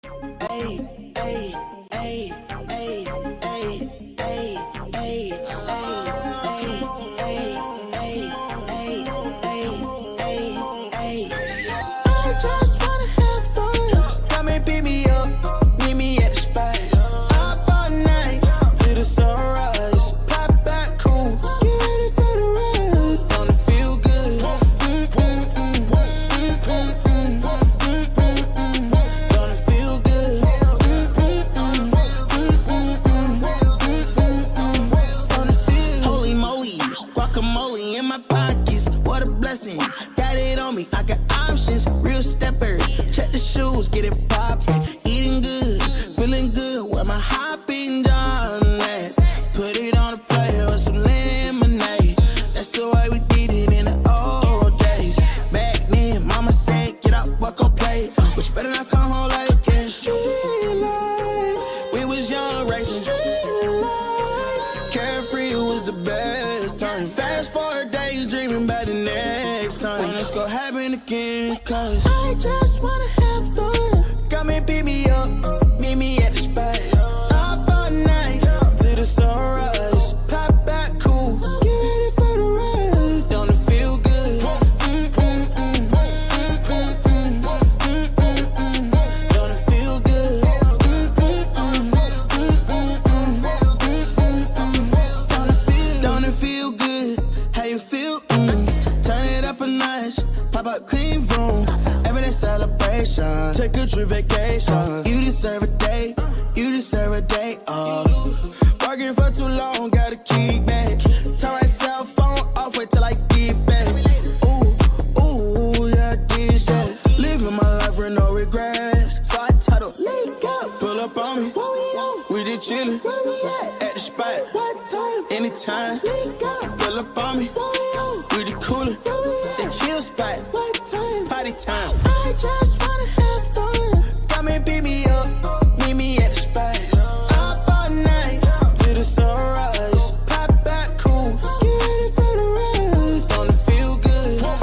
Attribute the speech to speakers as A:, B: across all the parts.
A: Hey, hey, hey, hey, hey, hey, hey, I just wanna have fun. Come and pick me up, meet me at the spot. Up all night till the sunrise. Pop back cool, get ready for the ride. Gonna feel good. Gonna feel good. Gonna feel. Holy moly, guacamole in my pockets. What a blessing. Got it on me, I got options. Real stepper, check the shoes, get it poppin'. Eating good, feeling good. Where my hopping done at? Put it on a plate with some lemonade. That's the way we did it in the old days. Back then, mama said, get up, walk on play. But you better not come home late. Yeah, street lights. We was young, racing. Street lights. Carefree was the best time. Fast forward days, dreaming about the next time. When it's gonna happen again, cause I just wanna have fun. Come and pick me up, meet me at the spot. Up all night till the sunrise. Pop back cool, get ready for the ride. Don't it feel good? Don't it feel good? Don't it feel good? How you feel? Turn it up a notch, pop up clean room. Everyday celebration, take a trip vacation. You deserve a day, you deserve a day off. Working for too long, gotta keep back. Turn my cell phone off, wait till I get back. Ooh, yeah, this shit. Living my life with no regrets. So I title, link up, pull up on me. We did chillin', at the spot. What time? Anytime, link up, pull up on me. We the coolin', the chill spot. What time? Party time. I just wanna have fun. Come and pick me up, meet me at the spot. Up all night till the sunrise. Pop back cool, get ready for the ride. Gonna feel good. Gonna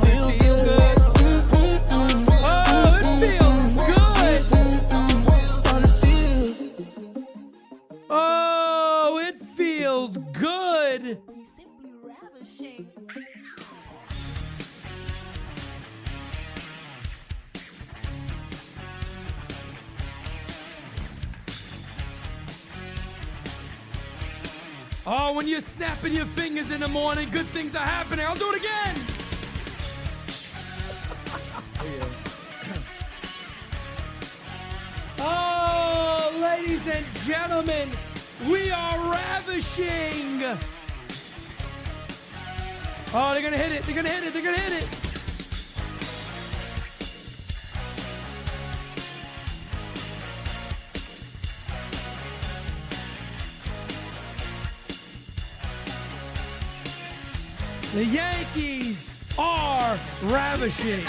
A: feel good.
B: Oh, it feels good.
A: Gonna feel.
B: Oh, it feels good.
C: Simply ravishing.
B: Oh, when you're snapping your fingers in the morning, good things are happening. I'll do it again. Oh, ladies and gentlemen, we are ravishing. Oh, they're gonna hit it. They're gonna hit it. They're gonna hit it. The Yankees are ravishing.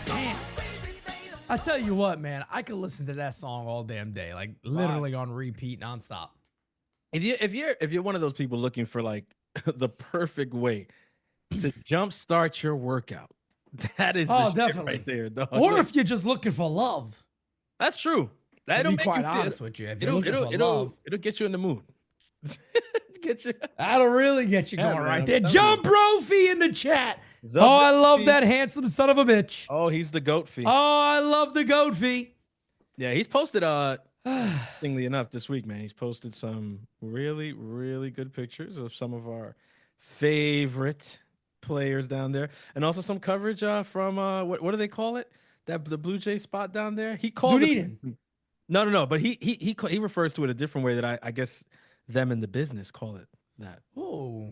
B: Damn. I tell you what, man, I could listen to that song all damn day, like literally on repeat nonstop.
D: If you're one of those people looking for like the perfect way to jumpstart your workout, that is the shit
B: definitely
D: right there, dog.
B: Or
D: Like,
B: if you're just looking for love.
D: that's true.
B: To
D: That'll
B: be
D: make
B: quite
D: you feel,
B: honest with you, if you're looking for love,
D: it'll get you in the mood. Get you.
B: that'll really get you
D: Yeah,
B: going
D: man,
B: right
D: I'm
B: there.
D: telling
B: Jump Brophy in the chat.
D: The
B: Oh, I love
D: Brophy.
B: that handsome son of a bitch.
D: Oh, he's the goat fee.
B: Oh, I love the goat fee.
D: Yeah, he's posted interestingly enough this week, man. He's posted some really, really good pictures of some of our favorite players down there, and also some coverage from what do they call it? That the Blue Jay spot down there. He called it.
B: Dunedin.
D: No. But he refers to it a different way that I guess them in the business call it that.
B: Oh,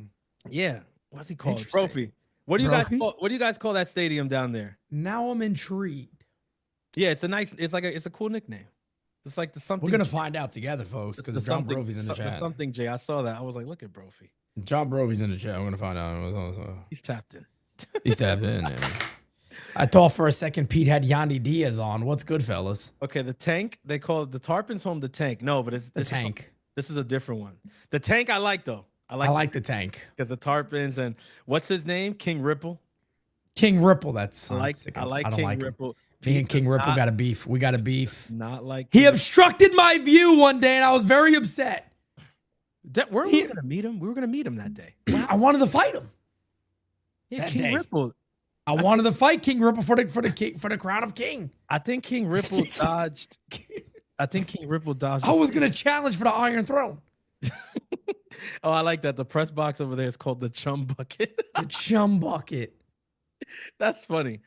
D: Yeah, what's he called?
B: Interesting.
D: Trophy. What do you guys
B: Brophy?
D: call? What do you guys call that stadium down there?
B: now I'm intrigued.
D: Yeah, it's a cool nickname. It's like the something.
B: We're gonna find out together, folks, because John Brophy's in the chat.
D: Something Jay. I saw that. I was like, look at Brophy.
B: John Brophy's in the chat. I'm gonna find out.
D: He's tapped in.
B: He's tapped in. Yeah. I thought for a second Pete had Yandy Diaz on. What's good, fellas?
D: Okay, the tank. They call it the Tarpons home the tank. No, but it's
B: The tank.
D: This is a different one. The tank I like though.
B: I like the tank.
D: because the Tarpons and what's his name? King Ripple.
B: King Ripple, that's
D: I like
B: I don't
D: King
B: like him.
D: Ripple.
B: Me and
D: Pete
B: King
D: does
B: Ripple
D: not-
B: got a beef. We got a beef.
D: Not like
B: He
D: King-
B: obstructed my view one day, and I was very upset.
D: Weren't we gonna meet him? We were gonna meet him that day.
B: I wanted to fight him.
D: Yeah,
B: That
D: King
B: day.
D: Ripple.
B: I wanted to fight King Ripple for the crown of king.
D: I think King Ripple dodged. I think King Ripple dodged.
B: I was gonna challenge for the Iron Throne.
D: Oh, I like that. The press box over there is called the Chum Bucket.
B: The chum bucket.
D: That's funny.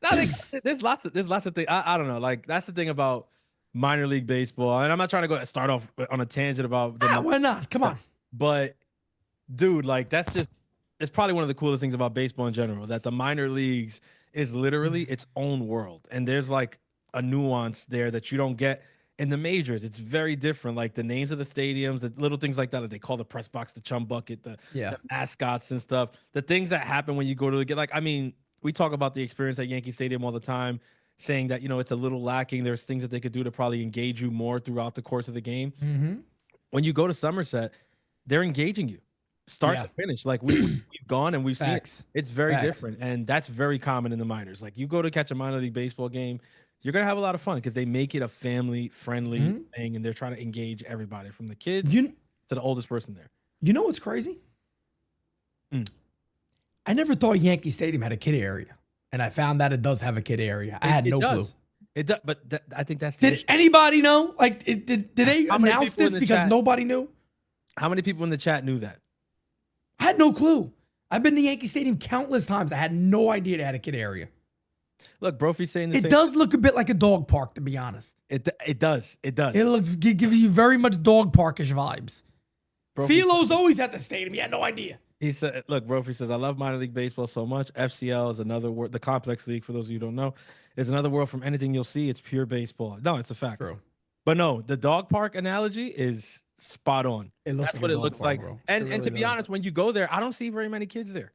D: Now, there's lots of things. I don't know. Like that's the thing about minor league baseball, and I'm not trying to start off on a tangent about.
B: Why not? Come on.
D: But dude, like it's probably one of the coolest things about baseball in general, that the minor leagues is literally its own world. And there's like a nuance there that you don't get in the majors. It's very different. Like the names of the stadiums, the little things like that, like they call the press box the Chum Bucket, the mascots and stuff, the things that happen when you go to the game. Like, I mean, we talk about the experience at Yankee Stadium all the time, saying that, it's a little lacking. There's things that they could do to probably engage you more throughout the course of the game.
B: Mm-hmm.
D: When you go to Somerset, they're engaging you. Start to finish. Like we've gone and we've seen it. It's very different. And that's very common in the minors. Like you go to catch a minor league baseball game, you're going to have a lot of fun because they make it a family friendly thing. And they're trying to engage everybody from the kids to the oldest person there.
B: You know what's crazy? I never thought Yankee Stadium had a kid area. And I found that it does have a kid area. I had no clue.
D: It does, but I think that's.
B: Did anybody know? Like, did they announce this because nobody knew?
D: How many people in the chat knew that?
B: I had no clue. I've been to Yankee Stadium countless times. I had no idea they had a kid area.
D: Look, Brophy's saying the same.
B: It does look a bit like a dog park, to be honest.
D: It does. It does.
B: It gives you very much dog parkish vibes. Philo's always at the stadium. He had no idea.
D: He said, look, Brophy says, I love minor league baseball so much. FCL is another word. The complex league, for those of you who don't know, is another world from anything you'll see. It's pure baseball. No, it's a fact.
B: True.
D: But no, the dog park analogy is spot on.
B: It looks
D: That's
B: like
D: what
B: a
D: it
B: dog
D: looks
B: park,
D: like.
B: bro.
D: And to be honest, when you go there, I don't see very many kids there.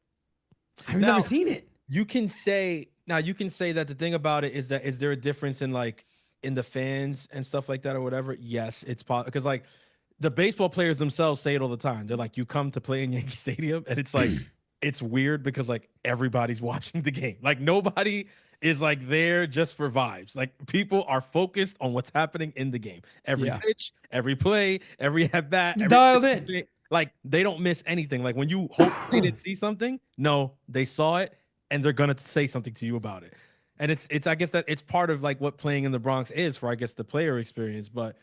B: I've never seen it.
D: You can say that the thing about it is that is there a difference in like in the fans and stuff like that or whatever? Yes, it's possible because like the baseball players themselves say it all the time. They're like, you come to play in Yankee Stadium, and it's like it's weird because like everybody's watching the game. Like nobody is like there just for vibes. Like people are focused on what's happening in the game. Every pitch, every play, every at bat,
B: dialed in.
D: Like they don't miss anything. Like when you hope they didn't see something, no, they saw it and they're gonna say something to you about it. And it's I guess that it's part of like what playing in the Bronx is for I guess the player experience. But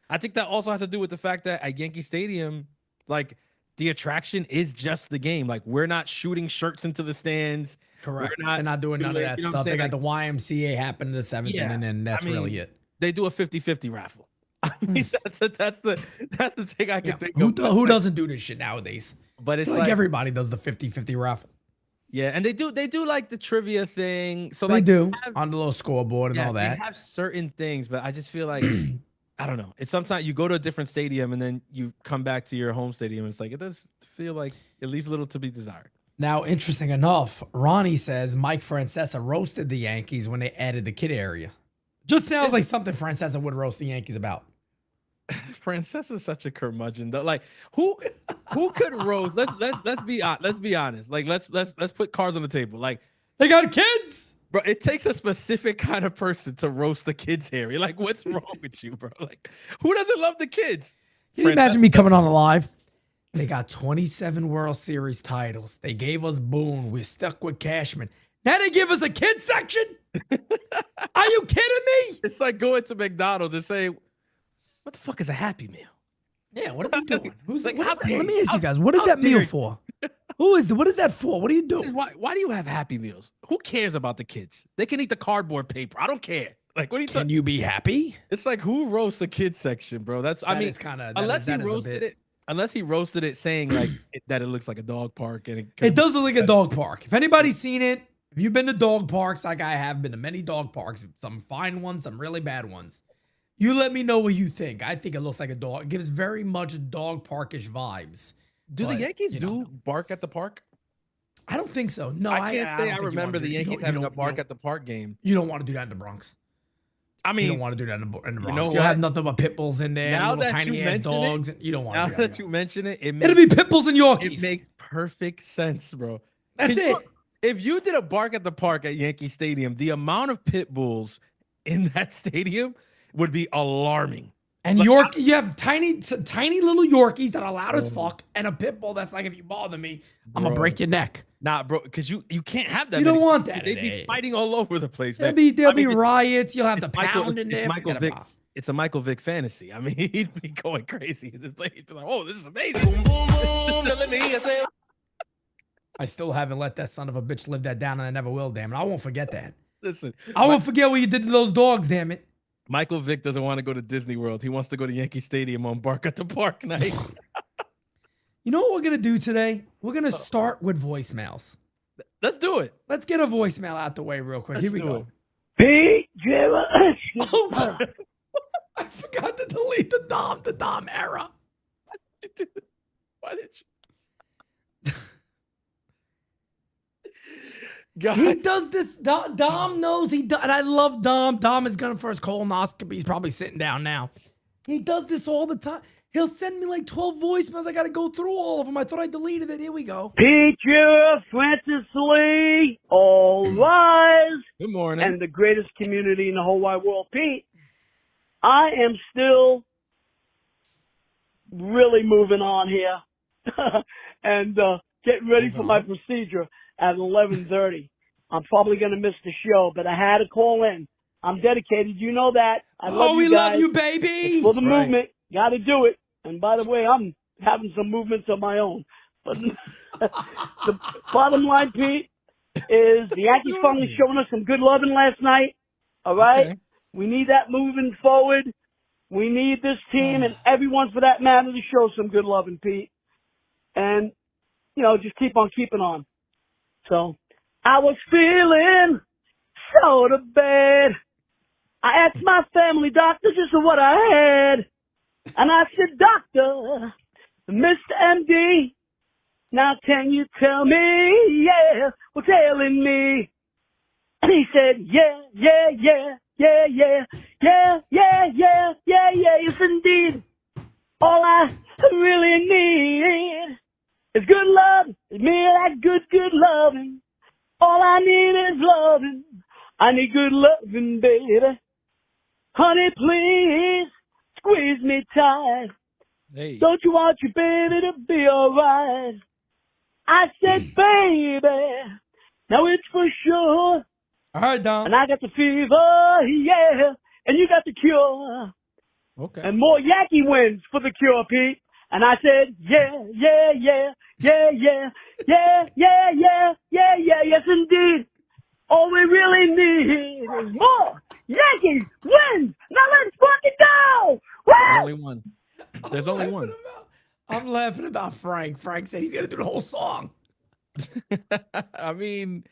D: I think that also has to do with the fact that at Yankee Stadium, like the attraction is just the game. Like we're not shooting shirts into the stands.
B: Correct. They're not doing none of that stuff. They got the YMCA happen in the seventh inning, and that's really it.
D: They do a 50-50 raffle. I mean, that's the thing I can think of.
B: Who doesn't do this shit nowadays?
D: But it's
B: like everybody does the 50-50 raffle.
D: Yeah, and they do like the trivia thing. So
B: they
D: like
B: do on the little scoreboard and all that.
D: They have certain things, but I just feel like I don't know. It's sometimes you go to a different stadium and then you come back to your home stadium. And it's like it does feel like it leaves a little to be desired.
B: Now, interesting enough, Ronnie says Mike Francesa roasted the Yankees when they added the kid area. Just sounds like something Francesa would roast the Yankees about.
D: Francesa's such a curmudgeon though. Like who could roast? Let's be honest. Like let's put cards on the table. Like
B: they got kids,
D: bro. It takes a specific kind of person to roast the kids, Harry. Like what's wrong with you, bro? Like who doesn't love the kids?
B: Can you imagine me coming on live? They got 27 World Series titles. They gave us Boone. We're stuck with Cashman. Now they give us a kids section? Are you kidding me?
D: It's like going to McDonald's and saying, what the fuck is a Happy Meal?
B: Yeah, what are we doing? Who's
D: like,
B: Let me ask you guys, what is that meal for? What is that for? What are you doing?
D: Why do you have Happy Meals? Who cares about the kids? They can eat the cardboard paper. I don't care. Like, what do you
B: Can you be happy?
D: It's like who roasts the kids section, bro? Unless he roasted it saying like that it looks like a dog park and
B: it does look like a dog park. If anybody's seen it, if you've been to dog parks, like I have been to many dog parks, some fine ones, some really bad ones. You let me know what you think. I think it looks like a dog. It gives very much dog parkish vibes.
D: Do the Yankees bark at the park?
B: I don't think so. No,
D: I can't say I remember the Yankees having a bark at the park game.
B: You don't want to do that in the Bronx.
D: I
B: You
D: mean,
B: don't want to do that in the Bronx.
D: know
B: You'll have
D: what?
B: nothing but pit bulls in there,
D: Now
B: little
D: that you
B: tiny ass
D: mention it,
B: dogs. And you don't want
D: now
B: to do that.
D: that you mention it,
B: It'll be pit bulls and
D: it
B: Yorkies.
D: makes perfect sense, bro.
B: That's
D: Can you-
B: it.
D: If you did a bark at the park at Yankee Stadium, the amount of pit bulls in that stadium would be alarming.
B: And
D: Like,
B: you have tiny little Yorkies that are loud as
D: Bro.
B: fuck, and a pit bull that's like, if you bother me, I'm gonna
D: Bro.
B: break your neck.
D: Nah, bro, because you can't have that.
B: You don't
D: many.
B: want that
D: They'd
B: in
D: be
B: there.
D: fighting all over the place, man.
B: There'll
D: I
B: be
D: mean,
B: riots. You'll have the
D: it's Michael-
B: pound in there.
D: It's Michael
B: Forget about it.
D: Vick's. It's a Michael Vick fantasy. I mean, he'd be going crazy. He'd be like, "Oh, this is amazing."
A: Boom, boom, boom. Now let me hear you say.
B: I still haven't let that son of a bitch live that down, and I never will. Damn it! I won't forget that.
D: Listen,
B: I won't forget what you did to those dogs. Damn it!
D: Michael Vick doesn't want to go to Disney World. He wants to go to Yankee Stadium on Bark at the Park night.
B: You know what we're gonna do today? We're gonna start with voicemails.
D: Let's do it.
B: Let's get a voicemail out the way real quick. Here we
D: Let's do
B: go.
D: it.
E: Pete, Jimmy,
B: Oh, I forgot to delete the Dom era.
D: Why did you? God,
B: He does this. Dom knows he does, and I love Dom. Dom is going for his colonoscopy. He's probably sitting down now. He does this all the time. He'll send me like 12 voicemails. I got to go through all of them. I thought I deleted it. Here we go.
E: Pete, Jimmy, Francis Lee, all rise,
D: good morning.
E: and the greatest community in the whole wide world. Pete, I am still really moving on here and getting ready for my procedure at 11:30. I'm probably going to miss the show, but I had to call in. I'm dedicated. You know that. I love
B: We
E: you guys.
B: love you, baby.
E: It's for the
D: Right.
E: movement. Got to do it. And by the way, I'm having some movements of my own. But the bottom line, Pete, is the Yankees finally showing us some good loving last night. All right?
D: Okay.
E: We need that moving forward. We need this team and everyone for that matter to show some good loving, Pete. And, you know, just keep on keeping on. So, I was feeling so bad. I asked my family doctor just what I had. And I said, Doctor, Mr. MD, now can you tell me, yeah, what's ailing me? And he said, yeah, yes indeed. All I really need is good love, is me that good loving. All I need is loving. I need good loving, baby. Honey, please squeeze me tight.
D: Hey.
E: Don't you want your baby to be alright? I said, baby, now it's for sure.
B: All right, Dom.
E: And I got the fever, yeah, and you got the cure.
D: Okay.
E: And more Yankee wins for the cure, Pete. And I said, yes indeed. All we really need is more Yankees wins. Now let's fucking go!
D: There's
E: Woo!
D: only one. There's only one.
B: I'm laughing about Frank. Frank said he's going to do the whole song.
D: I mean,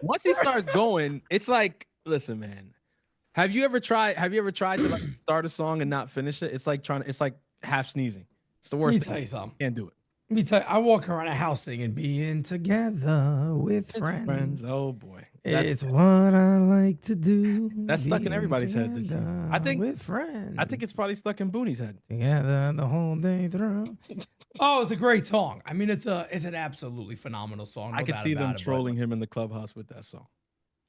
D: once he starts going, it's like, listen, man. Have you ever tried to like start a song and not finish it? It's like half sneezing. It's the
B: Let
D: worst
B: me
D: thing.
B: tell you something.
D: Can't do it.
B: Let me tell you, I walk around a house singing, being together with friends.
D: Oh boy.
B: It's what I like to do.
D: That's stuck in
B: being
D: everybody's head this season. I think
B: with friends.
D: I think it's probably stuck in Booney's head.
B: Together the whole day through. Oh, it's a great song. I mean, it's an absolutely phenomenal song.
D: I could see them trolling him in the clubhouse with that song.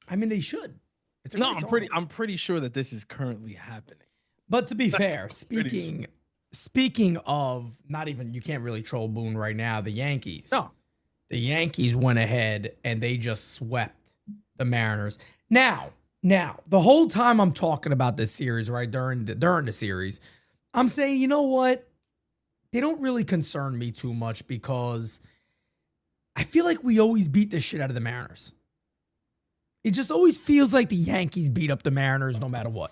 B: I mean, they should. It's a
D: No,
B: great song.
D: I'm pretty sure that this is currently happening.
B: But to be fair, speaking of, not even, you can't really troll Boone right now, the Yankees.
D: No.
B: The Yankees went ahead and they just swept the Mariners. Now, the whole time I'm talking about this series, right, during the series, I'm saying, you know what? They don't really concern me too much because I feel like we always beat the shit out of the Mariners. It just always feels like the Yankees beat up the Mariners no matter what.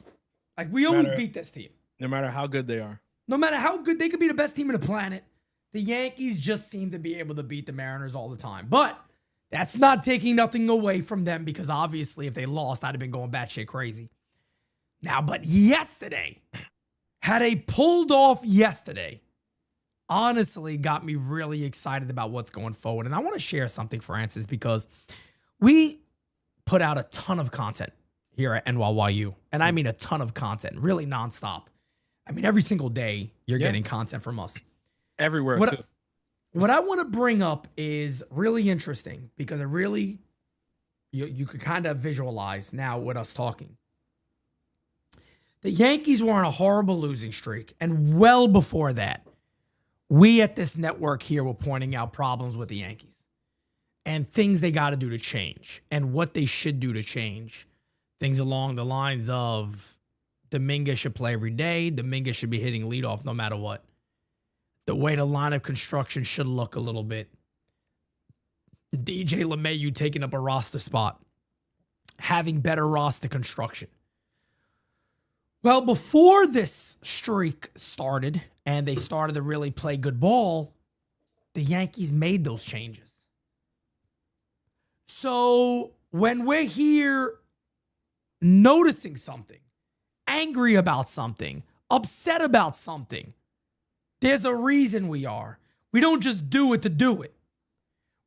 B: Like, we always beat this team.
D: No matter how good they are.
B: No matter how good, they could be the best team on the planet. The Yankees just seem to be able to beat the Mariners all the time. But that's not taking nothing away from them because obviously if they lost, I'd have been going batshit crazy. Now, but yesterday, had they pulled off yesterday, honestly got me really excited about what's going forward. And I want to share something, Francis, because we put out a ton of content here at NYYU. And I mean a ton of content, really nonstop. I mean, every single day you're getting content from us.
D: Everywhere,
B: What,
D: too.
B: what I want to bring up is really interesting because it really, you could kind of visualize now with us talking. The Yankees were on a horrible losing streak. And well before that, we at this network here were pointing out problems with the Yankees and things they got to do to change and what they should do to change. Things along the lines of Dominguez should play every day. Dominguez should be hitting leadoff no matter what. The way the lineup construction should look a little bit. DJ LeMahieu taking up a roster spot. Having better roster construction. Well, before this streak started and they started to really play good ball, the Yankees made those changes. So when we're here noticing something, angry about something, upset about something, there's a reason we are. We don't just do it to do it.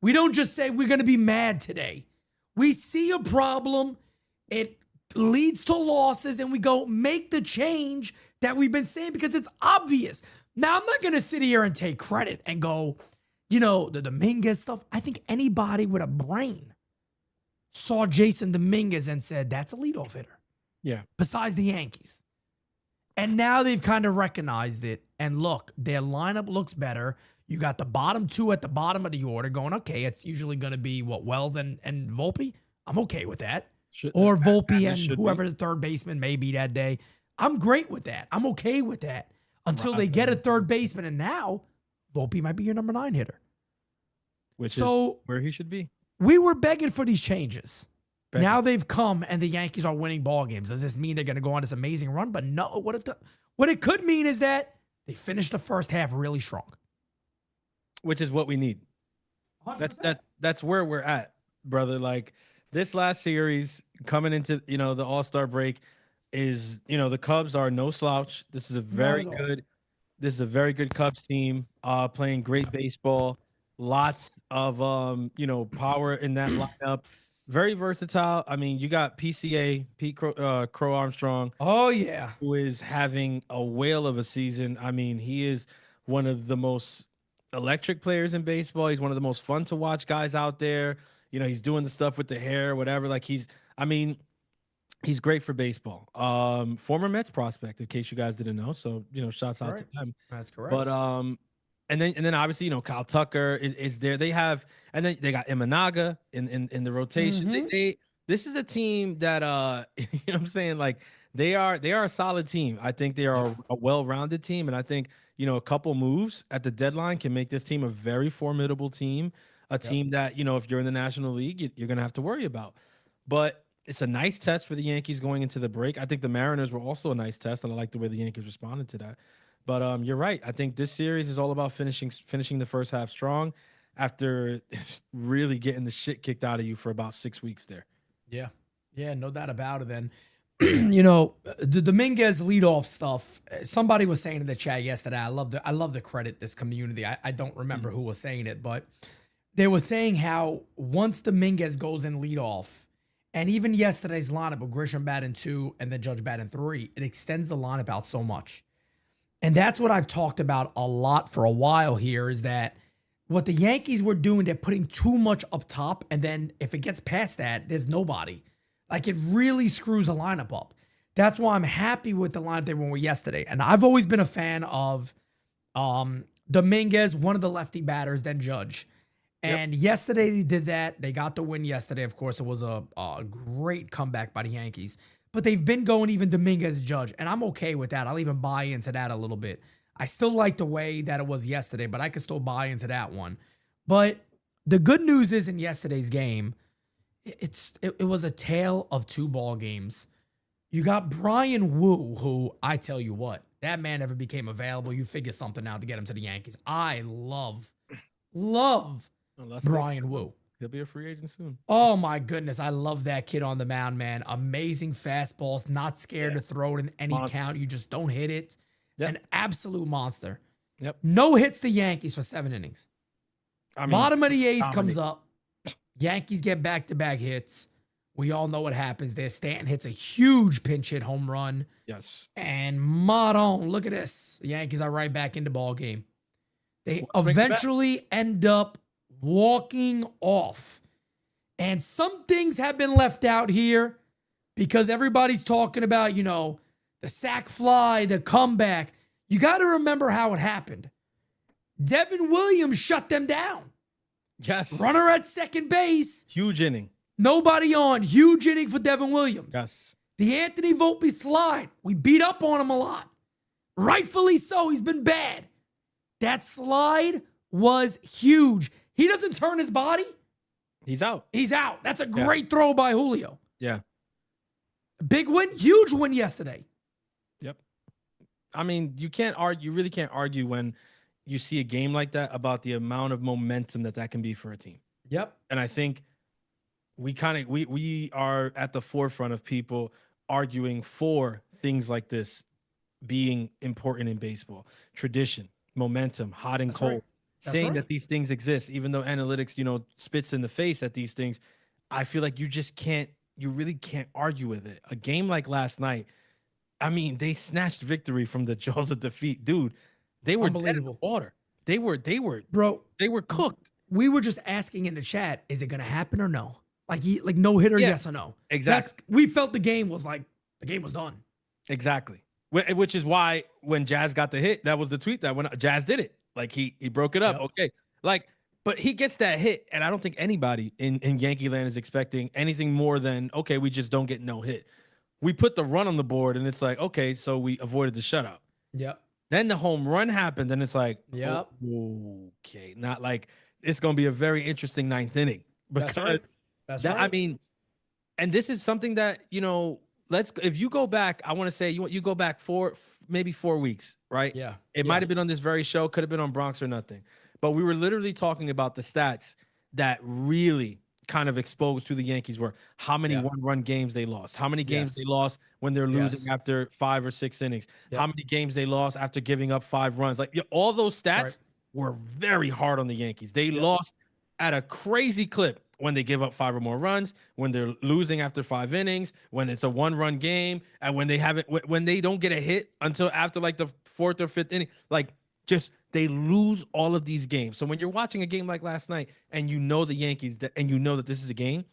B: We don't just say we're going to be mad today. We see a problem, it leads to losses, and we go make the change that we've been saying because it's obvious. Now, I'm not going to sit here and take credit and go, the Dominguez stuff. I think anybody with a brain saw Jason Dominguez and said, that's a leadoff hitter.
D: Yeah.
B: Besides the Yankees. And now they've kind of recognized it. And look, their lineup looks better. You got the bottom two at the bottom of the order going, okay, it's usually going to be Wells and Volpe. I'm okay with that. Or Volpe and whoever the third baseman may be that day. I'm great with that. I'm okay with that until they get a third baseman. And now Volpe might be your number 9 hitter.
D: Which is where he should be.
B: We were begging for these changes. Now they've come and the Yankees are winning ball games. Does this mean they're going to go on this amazing run? But no, what it could mean is that they finished the first half really strong.
D: Which is what we need.
B: 100%.
D: That's where we're at, brother. Like this last series coming into, the All-Star break is, the Cubs are no slouch. This is a very good Cubs team, playing great baseball. Lots of power in that lineup. Very versatile. I mean, you got PCA, Pete Crow Armstrong.
B: Oh, yeah.
D: Who is having a whale of a season. I mean, he is one of the most electric players in baseball. He's one of the most fun to watch guys out there. He's doing the stuff with the hair, whatever. Like he's great for baseball. Former Mets prospect, in case you guys didn't know. So, shouts out to them.
B: That's correct.
D: But and then obviously, Kyle Tucker is there. They have, and then they got Imanaga in the rotation.
B: Mm-hmm.
D: This is a team that what I'm saying, like they are a solid team. I think they are a well-rounded team, and I think a couple moves at the deadline can make this team a very formidable team, team that if you're in the National League, you're gonna have to worry about. But it's a nice test for the Yankees going into the break. I think the Mariners were also a nice test, and I like the way the Yankees responded to that. But you're right. I think this series is all about finishing the first half strong after really getting the shit kicked out of you for about 6 weeks there.
B: Yeah. Yeah, no doubt about it then. The Dominguez leadoff stuff, somebody was saying in the chat yesterday, I love to credit this community. I don't remember who was saying it, but they were saying how once Dominguez goes in leadoff, and even yesterday's lineup with Grisham batting 2 and then Judge batting 3, it extends the lineup out so much. And that's what I've talked about a lot for a while here is that what the Yankees were doing, they're putting too much up top. And then if it gets past that, there's nobody. Like it really screws the lineup up. That's why I'm happy with the lineup they went with yesterday. And I've always been a fan of Dominguez, one of the lefty batters, then Judge. And yesterday they did that. They got the win yesterday. Of course, it was a great comeback by the Yankees. But they've been going even Dominguez Judge, and I'm okay with that. I'll even buy into that a little bit. I still like the way that it was yesterday, but I could still buy into that one. But the good news is in yesterday's game, it was a tale of 2 ball games. You got Brian Wu, who I tell you what, that man never became available. You figure something out to get him to the Yankees. I love Brian Wu.
D: He'll be a free agent soon.
B: Oh, my goodness. I love that kid on the mound, man. Amazing fastballs. Not scared to throw it in any count. You just don't hit it. An absolute monster. No hits the Yankees for 7 innings. Bottom of the 8th comes up. Yankees get back-to-back hits. We all know what happens there. Stanton hits a huge pinch hit home run.
D: Yes.
B: And Maron, look at this. The Yankees are right back in the ball game. They
D: Bring it back.
B: eventually end up walking off. And some things have been left out here because everybody's talking about, the sac fly, the comeback. You got to remember how it happened. Devin Williams shut them down.
D: Yes.
B: Runner at second base.
D: Huge inning.
B: Nobody on. Huge inning for Devin Williams.
D: Yes.
B: The Anthony Volpe slide. We beat up on him a lot. Rightfully so. He's been bad. That slide was huge. He doesn't turn his body.
D: He's out.
B: He's out. That's a great throw by Julio.
D: Yeah.
B: Big win. Huge win yesterday.
D: Yep. I mean, you can't argue. You really can't argue when you see a game like that about the amount of momentum that can be for a team.
B: Yep.
D: And I think we are at the forefront of people arguing for things like this being important in baseball. Tradition, momentum, hot and
B: That's
D: cold.
B: right. That's
D: Saying
B: right.
D: that these things exist, even though analytics, spits in the face at these things. I feel like you really can't argue with it. A game like last night, I mean, they snatched victory from the jaws of defeat. Dude, they were dead in the
B: Unbelievable.
D: water. They were
B: Bro,
D: cooked.
B: we were just asking in the chat, is it going to happen or no? Like no hitter,
D: Yeah,
B: yes or no?
D: exactly.
B: We felt the game was done.
D: Exactly. Which is why when Jazz got the hit, that was the tweet that when Jazz did it. Like he broke it up.
B: Yep.
D: Okay. But he gets that hit, and I don't think anybody in Yankee land is expecting anything more than, okay, we just don't get no hit. We put the run on the board, and it's like, okay, so we avoided the shutout.
B: Yep.
D: Then the home run happened, and it's like,
B: Yep.
D: okay, not like it's going to be a very interesting ninth inning.
B: That's right. That's right.
D: I mean, and this is something that, if you go back, I want to say you go back maybe 4 weeks, right?
B: Yeah.
D: It might have been on this very show, could have been on Bronx or Nothing. But we were literally talking about the stats that really kind of exposed who the Yankees were, how many one-run games they lost, how many games they lost when they're losing after 5 or 6 innings, how many games they lost after giving up 5 runs. Like all those stats were very hard on the Yankees. They lost at a crazy clip when they give up 5 or more runs, when they're losing after 5 innings, when it's a 1-run game, and when they don't get a hit until after like the 4th or 5th inning. Like they lose all of these games. So when you're watching a game like last night and you know the Yankees and you know that this is a game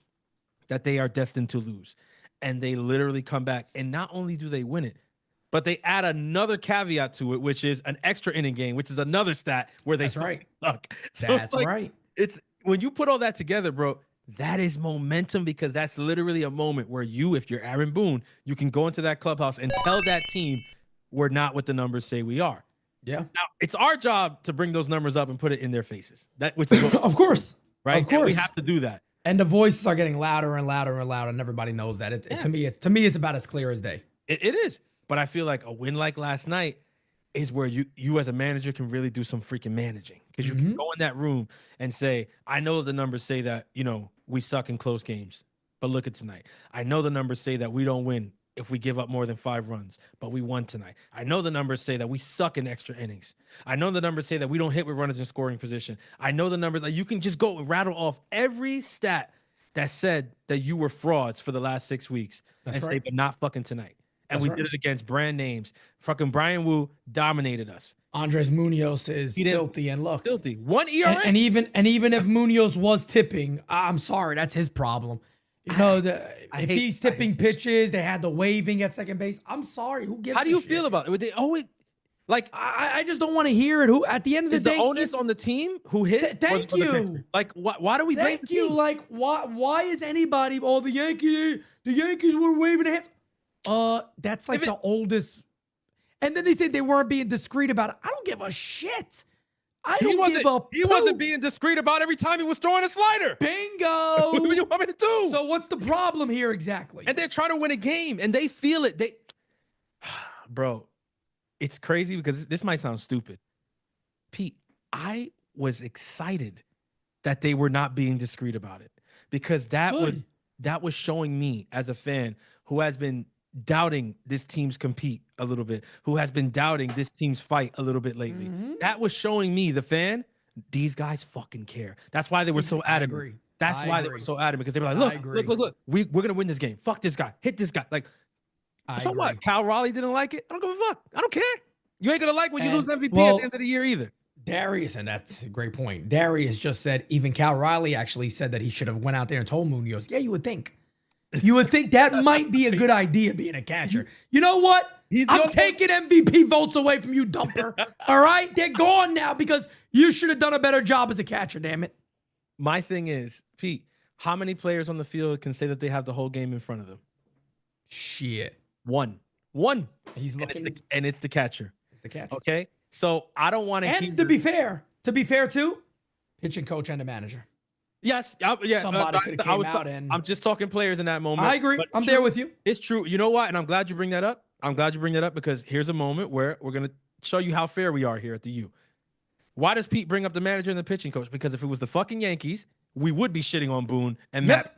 D: that they are destined to lose, and they literally come back, and not only do they win it, but they add another caveat to it, which is an extra inning game, which is another stat where they suck. So
B: That's right.
D: It's when you put all that together, bro, that is momentum, because that's literally a moment where if you're Aaron Boone, you can go into that clubhouse and tell that team, we're not what the numbers say we are.
B: Yeah.
D: Now, it's our job to bring those numbers up and put it in their faces. Which is
B: Of course.
D: right.
B: Of course.
D: And we have to do that.
B: And the voices are getting louder and louder and louder, and everybody knows that. To me, it's about as clear as day.
D: It is. But I feel like a win like last night is where you as a manager can really do some freaking managing, because you can go in that room and say, I know the numbers say that, we suck in close games, but look at tonight. I know the numbers say that we don't win if we give up more than 5 runs, but we won tonight. I know the numbers say that we suck in extra innings. I know the numbers say that we don't hit with runners in scoring position. I know the numbers that you can just go and rattle off every stat that said that you were frauds for the last 6 weeks say, but not fucking tonight. And we did it against brand names. Fucking Brian Wu dominated us.
B: Andres Munoz is filthy, and look,
D: Filthy. 1 ERA.
B: and even if Munoz was tipping, I'm sorry, that's his problem. If he's tipping pitches, they had the waving at second base. I'm sorry. Who gives?
D: How do you
B: a shit?
D: feel about it? Would they always like?
B: I just don't want to hear it. Who at the end of the day,
D: the onus on the team who hit?
B: Thank
D: or the
B: you.
D: pitcher? Like, why do we blame
B: Thank
D: the
B: you.
D: team?
B: Like, why is anybody? Oh, the Yankees were waving their hands. That's like the oldest. And then they said they weren't being discreet about it. I don't give a shit.
D: He wasn't being discreet about every time he was throwing a slider.
B: Bingo.
D: What do you want me to do?
B: So what's the problem here exactly?
D: And they're trying to win a game, and they feel it. Bro, it's crazy because this might sound stupid. Pete, I was excited that they were not being discreet about it, because that was showing me as a fan who has been doubting this team's compete a little bit, who has been doubting this team's fight a little bit lately. That was showing me, the fan, these guys fucking care. That's why they were so adamant. That's
B: I
D: why they
B: agree.
D: were so adamant, because they were like,
B: I
D: look,
B: agree.
D: look, we're gonna win this game. Fuck this guy, hit this guy. Like,
B: I
D: so
B: agree.
D: what? Cal Raleigh didn't like it. I don't give a fuck. I don't care. You ain't gonna like when you lose
B: And,
D: MVP at
B: well,
D: the end of the year either.
B: Darius, and that's a great point. Darius just said, even Cal Riley actually said that he should have went out there and told Munoz, yeah, you would think. You would think that might be a good idea being a catcher. You know what? I'm taking MVP votes away from you, Dumper. All right? They're gone now because you should have done a better job as a catcher, damn it.
D: My thing is, Pete, how many players on the field can say that they have the whole game in front of them?
B: Shit.
D: One.
B: He's looking.
D: And it's the catcher.
B: It's the catcher.
D: Okay? So I don't want to hear.
B: And to be fair too, pitching coach and the manager.
D: Yes.
B: Somebody could have came out and.
D: I'm just talking players in that moment.
B: I agree. I'm there with you.
D: It's true. You know what? And I'm glad you bring that up. Because here's a moment where we're going to show you how fair we are here at the U. Why does Pete bring up the manager and the pitching coach? Because if it was the fucking Yankees, we would be shitting on Boone and Matt.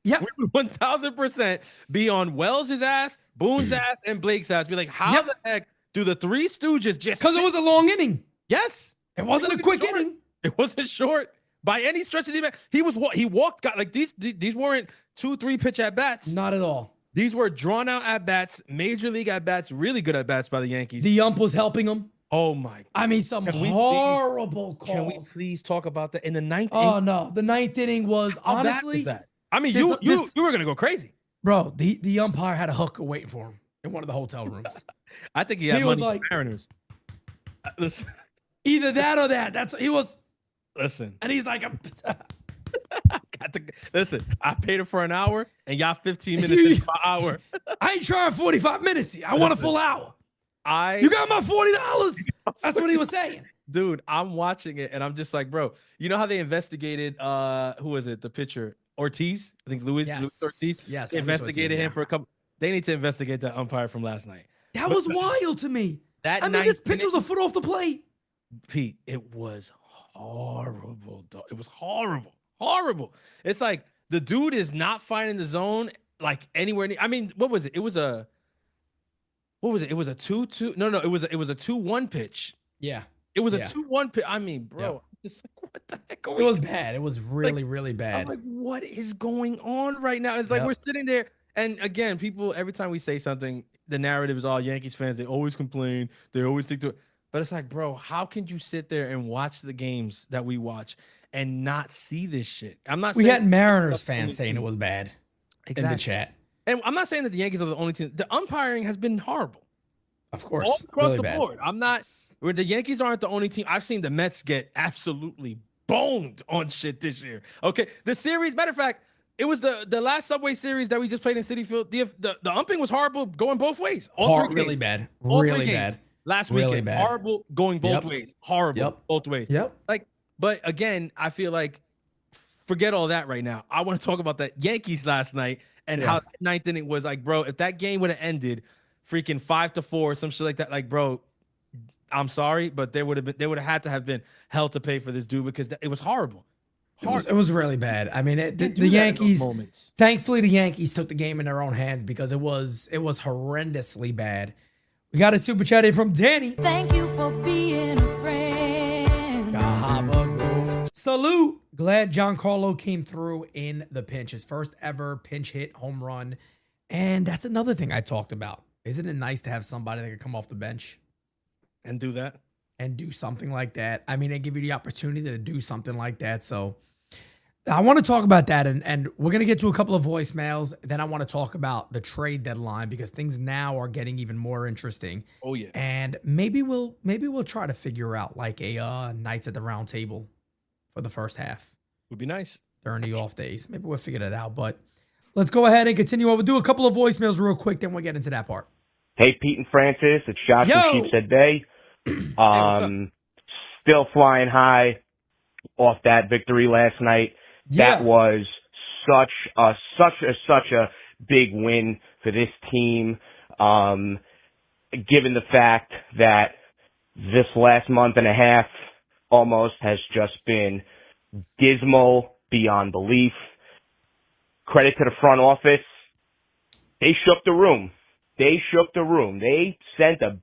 B: Yep.
D: We would 1000% be on Wells' ass, Boone's ass, and Blake's ass. Be like, how the heck do the Three Stooges just?
B: Because it was a long inning.
D: Yes.
B: It wasn't a quick inning.
D: It wasn't short by any stretch of the event. He walked, got like these weren't 2-3 pitch at bats.
B: Not at all.
D: These were drawn out at bats, major league at bats, really good at bats by the Yankees.
B: The ump was helping him.
D: Oh my!
B: I mean, some horrible calls.
D: Can we please talk about that in the ninth?
B: Oh no, the ninth inning was honestly.
D: That? I mean, you were gonna go crazy,
B: bro. The umpire had a hooker waiting for him in one of the hotel rooms.
D: I think he had money
B: was like,
D: for Mariners. Listen,
B: either that or that. He was.
D: Listen,
B: and he's like,
D: listen. I paid him for an hour, and y'all 15 minutes per hour.
B: I ain't trying 45 minutes here. I want a full hour. You got my $40. That's what he was saying.
D: Dude, I'm watching it and I'm just like, bro, you know how they investigated who was it? The pitcher, Ortiz? I think Luis Ortiz.
B: Yes.
D: They investigated him for a couple. They need to investigate that umpire from last night.
B: That was wild to me. This pitcher was a foot off the plate.
D: Pete, it was horrible, though. It was horrible. It's like the dude is not finding the zone like anywhere near. I mean, what was it? It was a 2-2. No, it was a 2-1 pitch.
B: Yeah.
D: It was a 2-1 pitch. I mean, bro, it's like, what the heck?
B: It was bad. It was really bad.
D: I'm like, what is going on right now? It's like we're sitting there, and again, people, every time we say something, the narrative is all Yankees fans. They always complain. They always think to it. But it's like, bro, how can you sit there and watch the games that we watch and not see this shit? I'm not.
B: We had Mariners fans saying it was bad in the chat.
D: And I'm not saying that the Yankees are the only team. The umpiring has been horrible.
B: Of course.
D: All across
B: really
D: the
B: bad.
D: board. Where the Yankees aren't the only team. I've seen the Mets get absolutely boned on shit this year. Okay. The series, matter of fact, it was the last Subway series that we just played in Citi Field. The umping was horrible going both ways.
B: Really bad. Really bad.
D: Last
B: really
D: weekend,
B: bad.
D: horrible going both ways. Horrible both ways.
B: Yep.
D: But again, I feel like forget all that right now. I want to talk about that Yankees last night and how that ninth inning was like, bro, if that game would have ended freaking 5-4 or some shit like that, like, bro, I'm sorry, but they would have had to have been hell to pay for this dude because it was horrible.
B: It was really bad. I mean, the Yankees. Thankfully, the Yankees took the game in their own hands because it was horrendously bad. We got a super chat in from Danny.
C: Thank you for being a friend.
B: Salute. Glad Giancarlo came through in the pinch. His first ever pinch hit home run. And that's another thing I talked about. Isn't it nice to have somebody that can come off the bench
D: and do that?
B: And do something like that. I mean, they give you the opportunity to do something like that. So I want to talk about that. And we're going to get to a couple of voicemails. Then I want to talk about the trade deadline because things now are getting even more interesting.
D: Oh, yeah.
B: And maybe we'll try to figure out like a Knights at the Round Table for the first half.
D: Would be nice.
B: During the off days. Maybe we'll figure that out. But let's go ahead and continue. We'll do a couple of voicemails real quick. Then we'll get into that part.
F: Hey, Pete and Francis. It's Josh from Sheepshead Bay. Still flying high off that victory last night.
B: Yeah.
F: That was such a big win for this team. Given the fact that this last month and a half almost has just been dismal beyond belief. Credit to the front office. They shook the room. They sent a